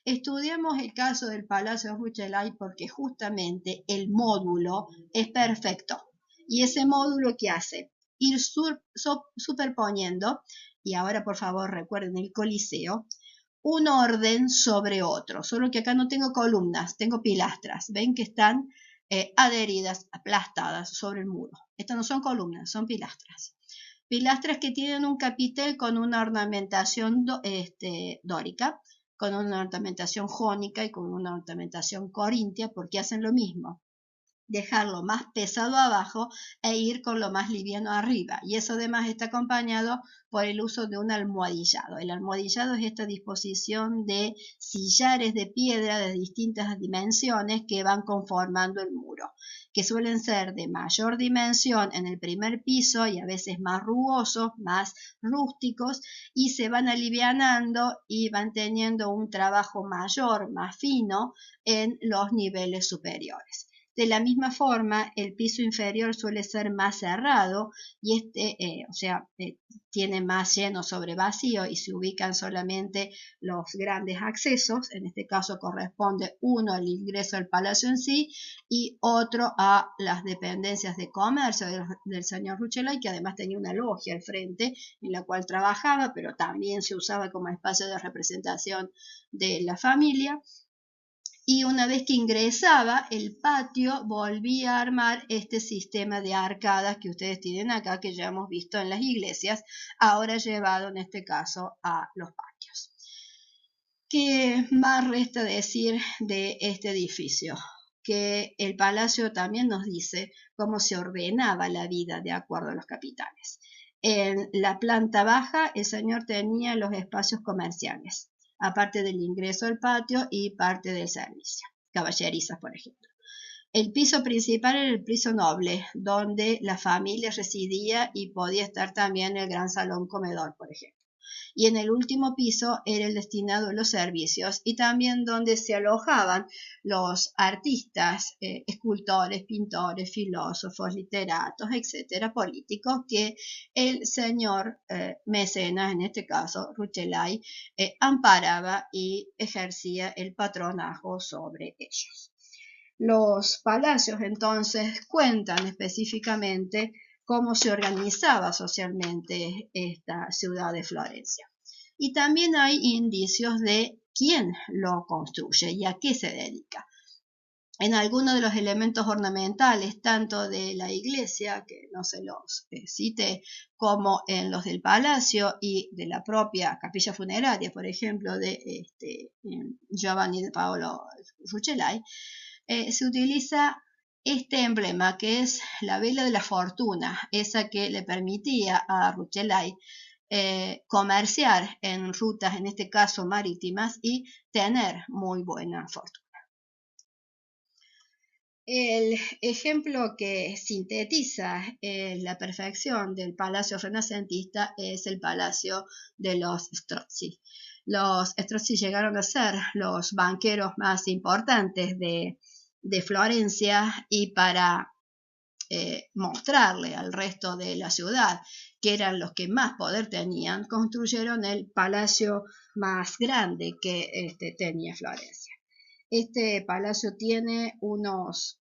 Speaker 1: Estudiamos el caso del Palacio Rucellai porque justamente el módulo es perfecto, y ese módulo ¿qué hace? Ir superponiendo, y ahora por favor recuerden el Coliseo, un orden sobre otro, solo que acá no tengo columnas, tengo pilastras. Ven que están adheridas, aplastadas sobre el muro. Estas no son columnas, son pilastras. Pilastras que tienen un capitel con una ornamentación dórica, con una ornamentación jónica y con una ornamentación corintia, porque hacen lo mismo. Dejar lo más pesado abajo e ir con lo más liviano arriba, y eso además está acompañado por el uso de un almohadillado. El almohadillado es esta disposición de sillares de piedra de distintas dimensiones que van conformando el muro, que suelen ser de mayor dimensión en el primer piso y a veces más rugosos, más rústicos, y se van alivianando y van teniendo un trabajo mayor, más fino en los niveles superiores. De la misma forma, el piso inferior suele ser más cerrado y tiene más lleno sobre vacío y se ubican solamente los grandes accesos. En este caso corresponde uno al ingreso al palacio en sí y otro a las dependencias de comercio del señor Rucellai, que además tenía una logia al frente en la cual trabajaba, pero también se usaba como espacio de representación de la familia. Y una vez que ingresaba, el patio volvía a armar este sistema de arcadas que ustedes tienen acá, que ya hemos visto en las iglesias, ahora llevado en este caso a los patios. ¿Qué más resta decir de este edificio? Que el palacio también nos dice cómo se ordenaba la vida de acuerdo a los capitanes. En la planta baja, el señor tenía los espacios comerciales, aparte del ingreso al patio y parte del servicio, caballerizas, por ejemplo. El piso principal era el piso noble, donde la familia residía y podía estar también el gran salón comedor, por ejemplo. Y en el último piso era el destinado a los servicios y también donde se alojaban los artistas, escultores, pintores, filósofos, literatos, etcétera, políticos, que el señor mecenas, en este caso Rucellai, amparaba y ejercía el patronazgo sobre ellos. Los palacios entonces cuentan específicamente cómo se organizaba socialmente esta ciudad de Florencia. Y también hay indicios de quién lo construye y a qué se dedica. En algunos de los elementos ornamentales, tanto de la iglesia, que no se los cite, como en los del palacio y de la propia capilla funeraria, por ejemplo, de Giovanni de Paolo Rucellai, se utiliza este emblema, que es la vela de la fortuna, esa que le permitía a Rucellai comerciar en rutas, en este caso marítimas, y tener muy buena fortuna. El ejemplo que sintetiza la perfección del palacio renacentista es el palacio de los Strozzi. Los Strozzi llegaron a ser los banqueros más importantes de Florencia, y para mostrarle al resto de la ciudad que eran los que más poder tenían, construyeron el palacio más grande que tenía Florencia. Este palacio tiene unos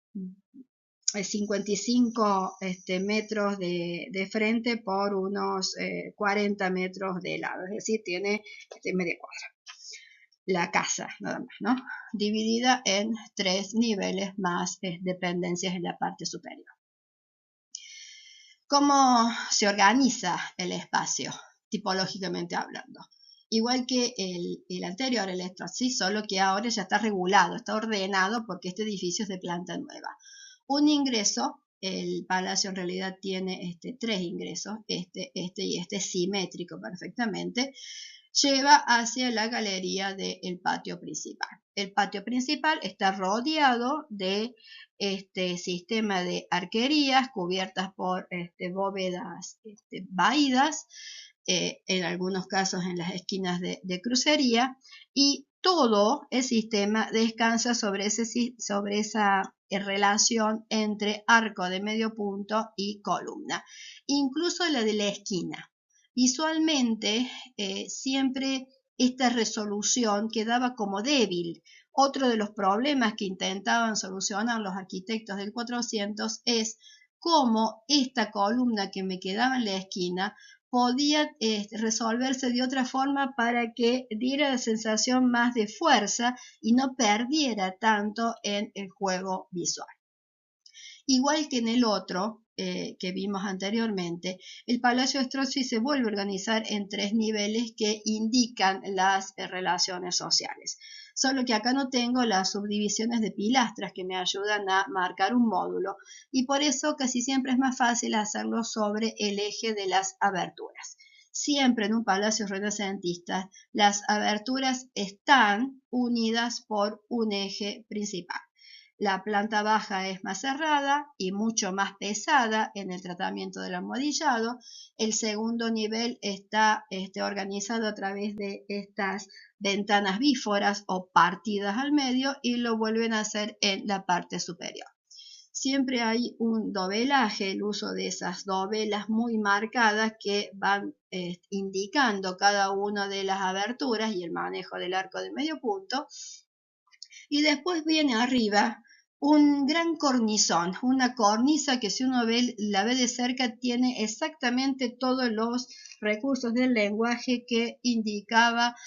Speaker 1: 55 metros de frente por unos 40 metros de lado, es decir, tiene media cuadra. La casa, nada más, ¿no? Dividida en 3 niveles más dependencias en la parte superior. ¿Cómo se organiza el espacio, tipológicamente hablando? Igual que el anterior, el Strozzi, solo que ahora ya está regulado, está ordenado, porque este edificio es de planta nueva. Un ingreso, el palacio en realidad tiene 3 ingresos, este y este simétrico perfectamente, lleva hacia la galería del patio principal. El patio principal está rodeado de este sistema de arquerías cubiertas por bóvedas vaídas, en algunos casos en las esquinas de crucería, y todo el sistema descansa sobre esa relación entre arco de medio punto y columna, incluso la de la esquina. Visualmente, siempre esta resolución quedaba como débil. Otro de los problemas que intentaban solucionar los arquitectos del 400 es cómo esta columna que me quedaba en la esquina podía resolverse de otra forma para que diera la sensación más de fuerza y no perdiera tanto en el juego visual. Igual que en el otro que vimos anteriormente, el Palacio Strozzi se vuelve a organizar en 3 niveles que indican las relaciones sociales. Solo que acá no tengo las subdivisiones de pilastras que me ayudan a marcar un módulo y por eso casi siempre es más fácil hacerlo sobre el eje de las aberturas. Siempre en un palacio renacentista las aberturas están unidas por un eje principal. La planta baja es más cerrada y mucho más pesada en el tratamiento del almohadillado. El segundo nivel está organizado a través de estas ventanas bíforas o partidas al medio y lo vuelven a hacer en la parte superior. Siempre hay un dovelaje, el uso de esas dovelas muy marcadas que van indicando cada una de las aberturas y el manejo del arco de medio punto. Y después viene arriba un gran cornisón, una cornisa que si uno la ve de cerca tiene exactamente todos los recursos del lenguaje que indicaba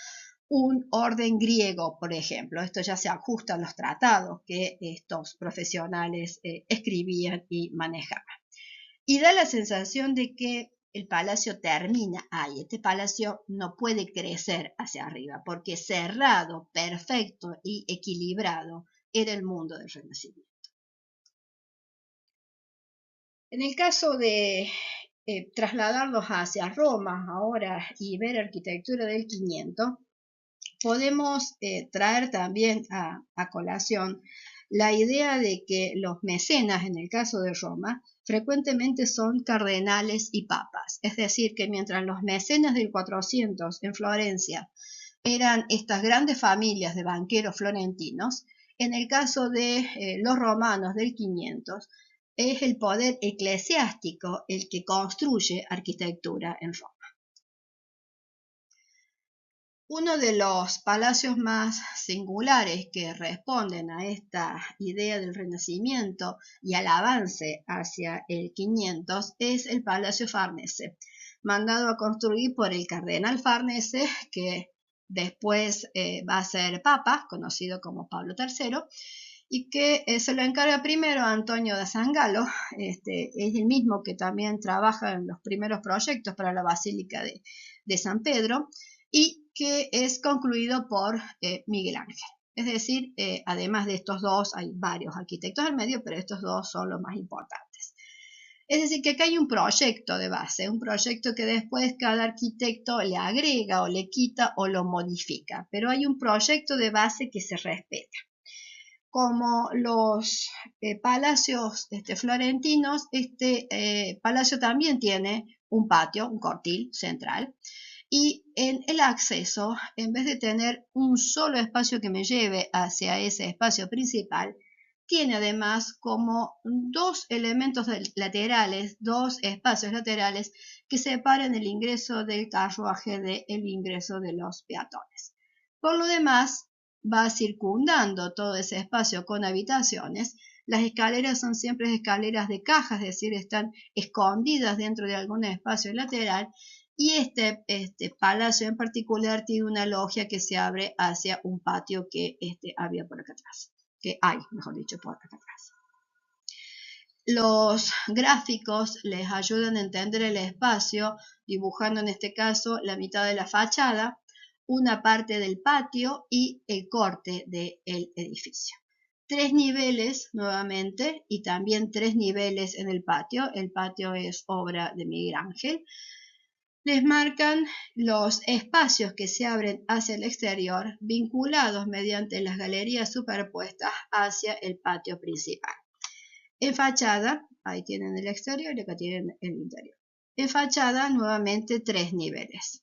Speaker 1: un orden griego, por ejemplo. Esto ya se ajusta a los tratados que estos profesionales escribían y manejaban. Y da la sensación de que el palacio termina ahí. Este palacio no puede crecer hacia arriba porque cerrado, perfecto y equilibrado era el mundo del Renacimiento. En el caso de trasladarlos hacia Roma ahora y ver arquitectura del 500, podemos traer también a colación la idea de que los mecenas, en el caso de Roma, frecuentemente son cardenales y papas. Es decir, que mientras los mecenas del 400 en Florencia eran estas grandes familias de banqueros florentinos, en el caso de los romanos del 500, es el poder eclesiástico el que construye arquitectura en Roma. Uno de los palacios más singulares que responden a esta idea del Renacimiento y al avance hacia el 500 es el Palacio Farnese, mandado a construir por el cardenal Farnese, que después va a ser papa, conocido como Pablo III, y que se lo encarga primero a Antonio da Sangallo, es el mismo que también trabaja en los primeros proyectos para la Basílica de San Pedro, y que es concluido por Miguel Ángel. Es decir, además de estos dos, hay varios arquitectos al medio, pero estos dos son los más importantes. Es decir, que acá hay un proyecto de base, un proyecto que después cada arquitecto le agrega o le quita o lo modifica, pero hay un proyecto de base que se respeta. Como los palacios florentinos, este palacio también tiene un patio, un cortil central, y en el acceso, en vez de tener un solo espacio que me lleve hacia ese espacio principal, tiene además como dos elementos laterales, dos espacios laterales que separan el ingreso del carruaje del ingreso de los peatones. Por lo demás, va circundando todo ese espacio con habitaciones. Las escaleras son siempre escaleras de caja, es decir, están escondidas dentro de algún espacio lateral. Y este palacio en particular tiene una logia que se abre hacia un patio que había por acá atrás, que hay, mejor dicho, por acá atrás. Los gráficos les ayudan a entender el espacio, dibujando en este caso la mitad de la fachada, una parte del patio y el corte del edificio. 3 niveles nuevamente y también 3 niveles en el patio. El patio es obra de Miguel Ángel. Les marcan los espacios que se abren hacia el exterior, vinculados mediante las galerías superpuestas hacia el patio principal. En fachada, ahí tienen el exterior y acá tienen el interior. En fachada, nuevamente 3 niveles.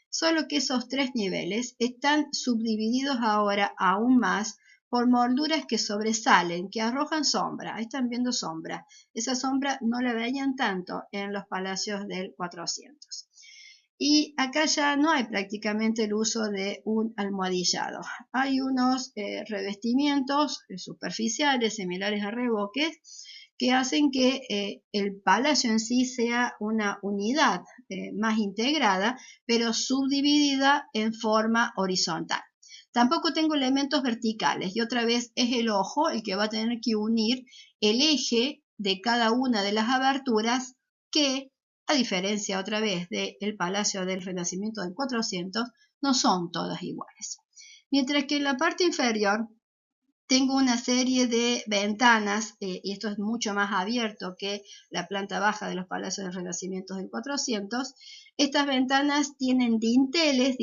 Speaker 1: Solo que esos 3 niveles están subdivididos ahora aún más por molduras que sobresalen, que arrojan sombra. Ahí están viendo sombra. Esa sombra no la veían tanto en los palacios del 400. Y acá ya no hay prácticamente el uso de un almohadillado. Hay unos revestimientos superficiales similares a revoques que hacen que el palacio en sí sea una unidad más integrada, pero subdividida en forma horizontal. Tampoco tengo elementos verticales y otra vez es el ojo el que va a tener que unir el eje de cada una de las aberturas que, a diferencia otra vez del Palacio del Renacimiento del 400, no son todas iguales. Mientras que en la parte inferior tengo una serie de ventanas, y esto es mucho más abierto que la planta baja de los palacios del Renacimiento del 400. Estas ventanas tienen dinteles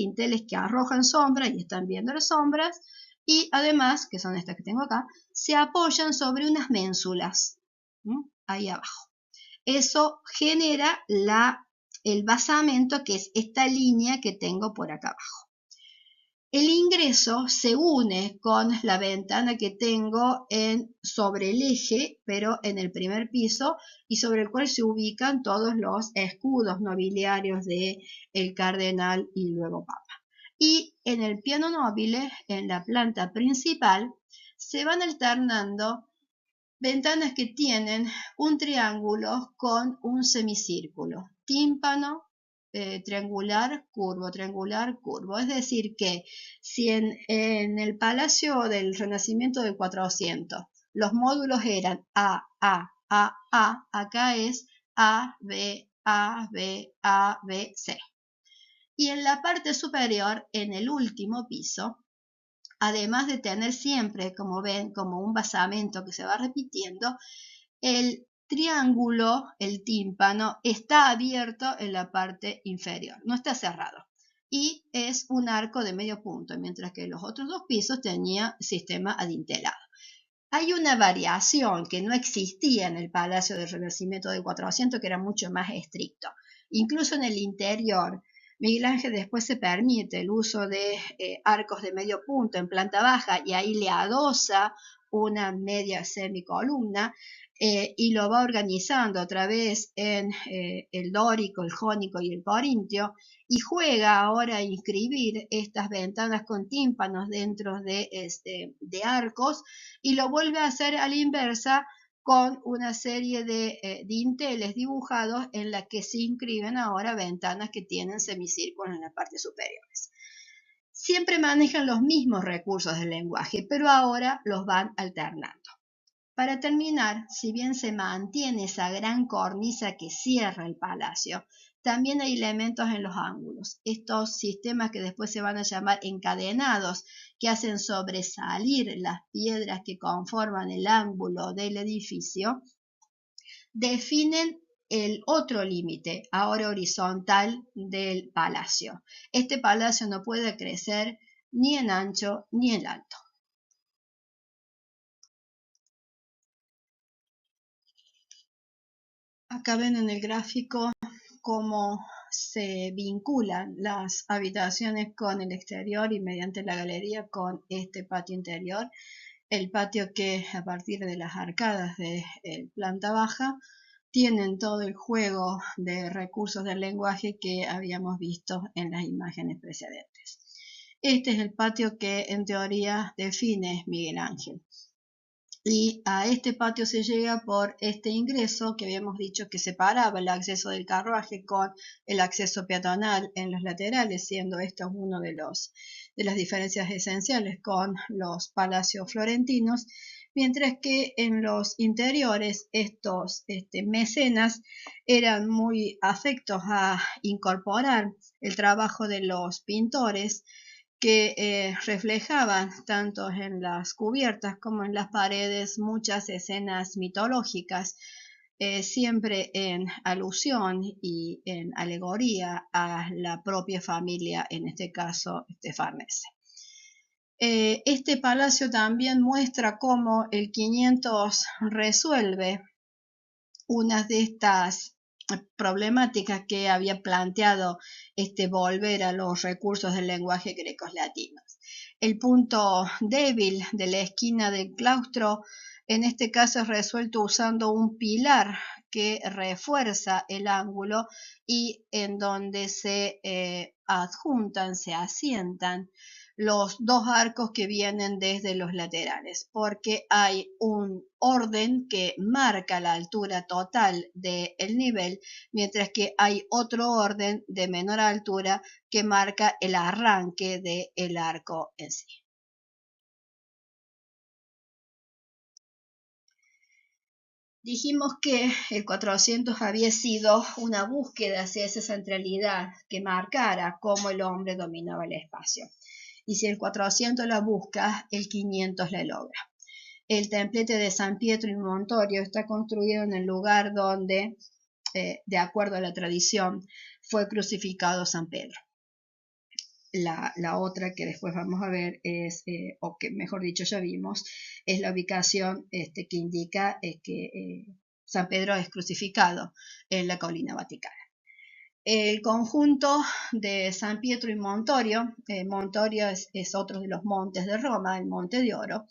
Speaker 1: que arrojan sombra y están viendo las sombras, y además, que son estas que tengo acá, se apoyan sobre unas ménsulas, ahí abajo. Eso genera el basamento, que es esta línea que tengo por acá abajo. El ingreso se une con la ventana que tengo sobre el eje, pero en el primer piso, y sobre el cual se ubican todos los escudos nobiliarios del cardenal y luego papa. Y en el piano nobile, en la planta principal, se van alternando ventanas que tienen un triángulo con un semicírculo, tímpano, triangular, curvo. Es decir que si en el Palacio del Renacimiento del 400 los módulos eran A, acá es A, B, A, B, A, B, C. Y en la parte superior, en el último piso, además de tener siempre, como ven, como un basamento que se va repitiendo, el triángulo, el tímpano, está abierto en la parte inferior, no está cerrado. Y es un arco de medio punto, mientras que los otros dos pisos tenían sistema adintelado. Hay una variación que no existía en el Palacio del Renacimiento del 400, que era mucho más estricto. Incluso en el interior, Miguel Ángel después se permite el uso de arcos de medio punto en planta baja y ahí le adosa una media semicolumna y lo va organizando otra vez en el dórico, el jónico y el corintio, y juega ahora a inscribir estas ventanas con tímpanos dentro de arcos, y lo vuelve a hacer a la inversa con una serie de dinteles dibujados en la que se inscriben ahora ventanas que tienen semicírculos en las partes superiores. Siempre manejan los mismos recursos del lenguaje, pero ahora los van alternando. Para terminar, si bien se mantiene esa gran cornisa que cierra el palacio, también hay elementos en los ángulos. Estos sistemas que después se van a llamar encadenados, que hacen sobresalir las piedras que conforman el ángulo del edificio, definen el otro límite, ahora horizontal, del palacio. Este palacio no puede crecer ni en ancho ni en alto. Acá ven en el gráfico cómo se vinculan las habitaciones con el exterior y mediante la galería con este patio interior. El patio que a partir de las arcadas de planta baja tienen todo el juego de recursos del lenguaje que habíamos visto en las imágenes precedentes. Este es el patio que en teoría define Miguel Ángel. Y a este patio se llega por este ingreso que habíamos dicho que separaba el acceso del carruaje con el acceso peatonal en los laterales, siendo esto uno de las diferencias esenciales con los palacios florentinos, mientras que en los interiores estos mecenas eran muy afectos a incorporar el trabajo de los pintores, que reflejaban tanto en las cubiertas como en las paredes muchas escenas mitológicas, siempre en alusión y en alegoría a la propia familia, en este caso farnese. Este palacio también muestra cómo el 500 resuelve una de estas problemáticas que había planteado volver a los recursos del lenguaje grecos latinos. El punto débil de la esquina del claustro en este caso es resuelto usando un pilar que refuerza el ángulo y en donde se adjuntan, se asientan los dos arcos que vienen desde los laterales, porque hay un orden que marca la altura total del nivel, mientras que hay otro orden de menor altura que marca el arranque del arco en sí. Dijimos que el 400 había sido una búsqueda hacia esa centralidad que marcara cómo el hombre dominaba el espacio. Y si el 400 la busca, el 500 la logra. El templete de San Pietro in Montorio está construido en el lugar donde, de acuerdo a la tradición, fue crucificado San Pedro. La otra que después vamos a ver es, o que mejor dicho ya vimos, es la ubicación que indica que San Pedro es crucificado en la colina vaticana. El conjunto de San Pietro y Montorio, Montorio es otro de los montes de Roma, el Monte de Oro,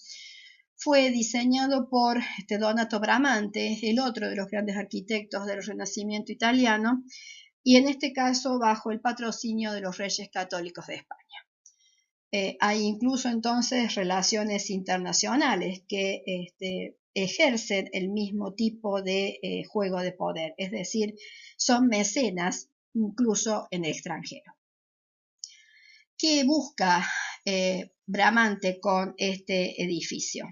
Speaker 1: fue diseñado por Donato Bramante, el otro de los grandes arquitectos del Renacimiento italiano, y en este caso bajo el patrocinio de los Reyes Católicos de España. Hay incluso entonces relaciones internacionales que ejercen el mismo tipo de juego de poder, es decir, son mecenas incluso en el extranjero. ¿Qué busca Bramante con este edificio?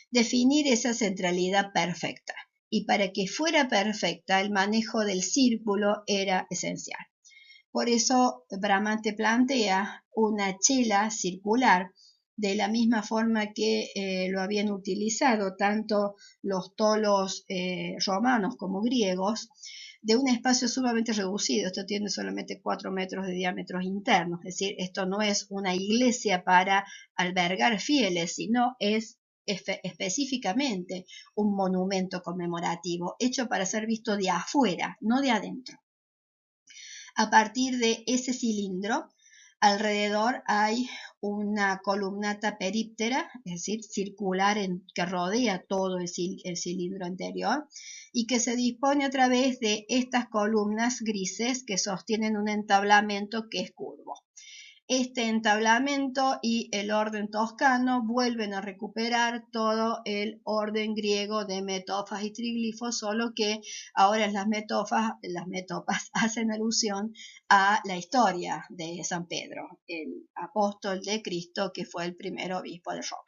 Speaker 1: Definir esa centralidad perfecta. Y para que fuera perfecta, el manejo del círculo era esencial. Por eso Bramante plantea una chela circular, de la misma forma que lo habían utilizado tanto los tolos romanos como griegos, de un espacio sumamente reducido. Esto tiene solamente 4 metros de diámetro interno, es decir, esto no es una iglesia para albergar fieles, sino es específicamente un monumento conmemorativo hecho para ser visto de afuera, no de adentro. A partir de ese cilindro, alrededor hay una columnata períptera, es decir, circular que rodea todo el cilindro anterior y que se dispone a través de estas columnas grises que sostienen un entablamento que es curvo. Este entablamento y el orden toscano vuelven a recuperar todo el orden griego de metofas y triglifos, solo que ahora las metopas hacen alusión a la historia de San Pedro, el apóstol de Cristo que fue el primer obispo de Roma.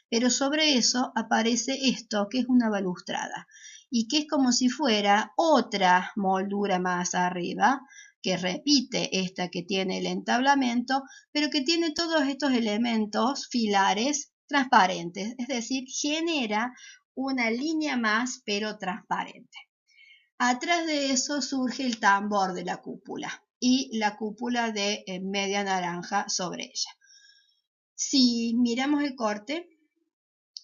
Speaker 1: Pero sobre eso aparece esto, que es una balustrada, y que es como si fuera otra moldura más arriba, que repite esta que tiene el entablamento, pero que tiene todos estos elementos filares transparentes, es decir, genera una línea más, pero transparente. Atrás de eso surge el tambor de la cúpula y la cúpula de media naranja sobre ella. Si miramos el corte,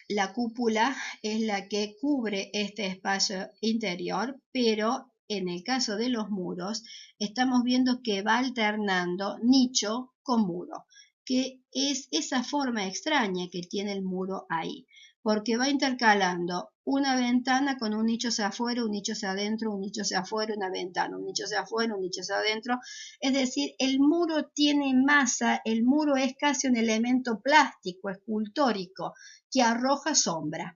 Speaker 1: la cúpula es la que cubre este espacio interior, pero en el caso de los muros estamos viendo que va alternando nicho con muro, que es esa forma extraña que tiene el muro ahí, porque va intercalando una ventana con un nicho hacia afuera, un nicho hacia adentro, un nicho hacia afuera, una ventana, un nicho hacia afuera, un nicho hacia adentro. Es decir, el muro tiene masa, el muro es casi un elemento plástico, escultórico, que arroja sombra.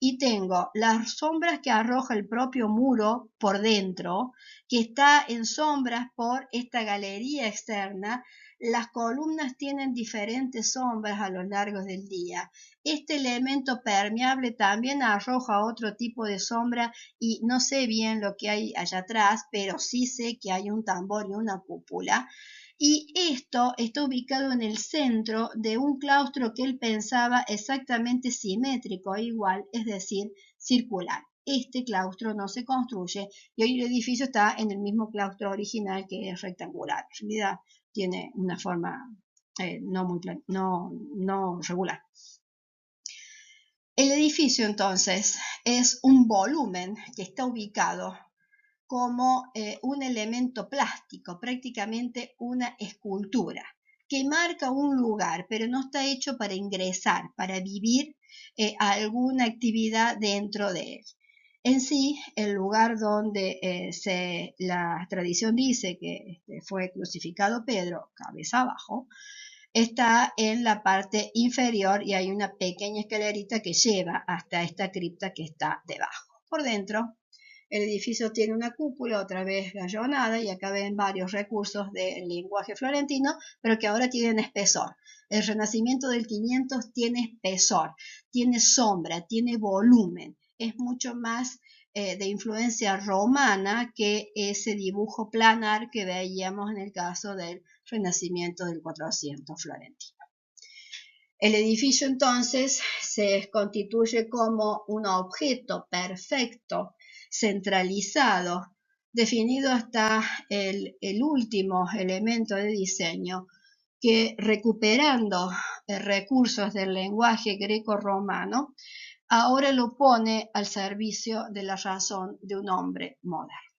Speaker 1: Y tengo las sombras que arroja el propio muro por dentro, que está en sombras por esta galería externa. Las columnas tienen diferentes sombras a lo largo del día. Este elemento permeable también arroja otro tipo de sombra y no sé bien lo que hay allá atrás, pero sí sé que hay un tambor y una cúpula. Y esto está ubicado en el centro de un claustro que él pensaba exactamente simétrico e igual, es decir, circular. Este claustro no se construye y hoy el edificio está en el mismo claustro original, que es rectangular. En realidad tiene una forma no regular. El edificio entonces es un volumen que está ubicado como un elemento plástico, prácticamente una escultura, que marca un lugar, pero no está hecho para ingresar, para vivir alguna actividad dentro de él. En sí, el lugar donde la tradición dice que fue crucificado Pedro, cabeza abajo, está en la parte inferior y hay una pequeña escalerita que lleva hasta esta cripta que está debajo. Por dentro, el edificio tiene una cúpula, otra vez gallonada, y acá ven varios recursos del lenguaje florentino, pero que ahora tienen espesor. El Renacimiento del 500 tiene espesor, tiene sombra, tiene volumen, es mucho más de influencia romana que ese dibujo planar que veíamos en el caso del Renacimiento del 400 florentino. El edificio entonces se constituye como un objeto perfecto, centralizado, definido hasta el último elemento de diseño, que recuperando recursos del lenguaje greco-romano, ahora lo pone al servicio de la razón de un hombre moderno.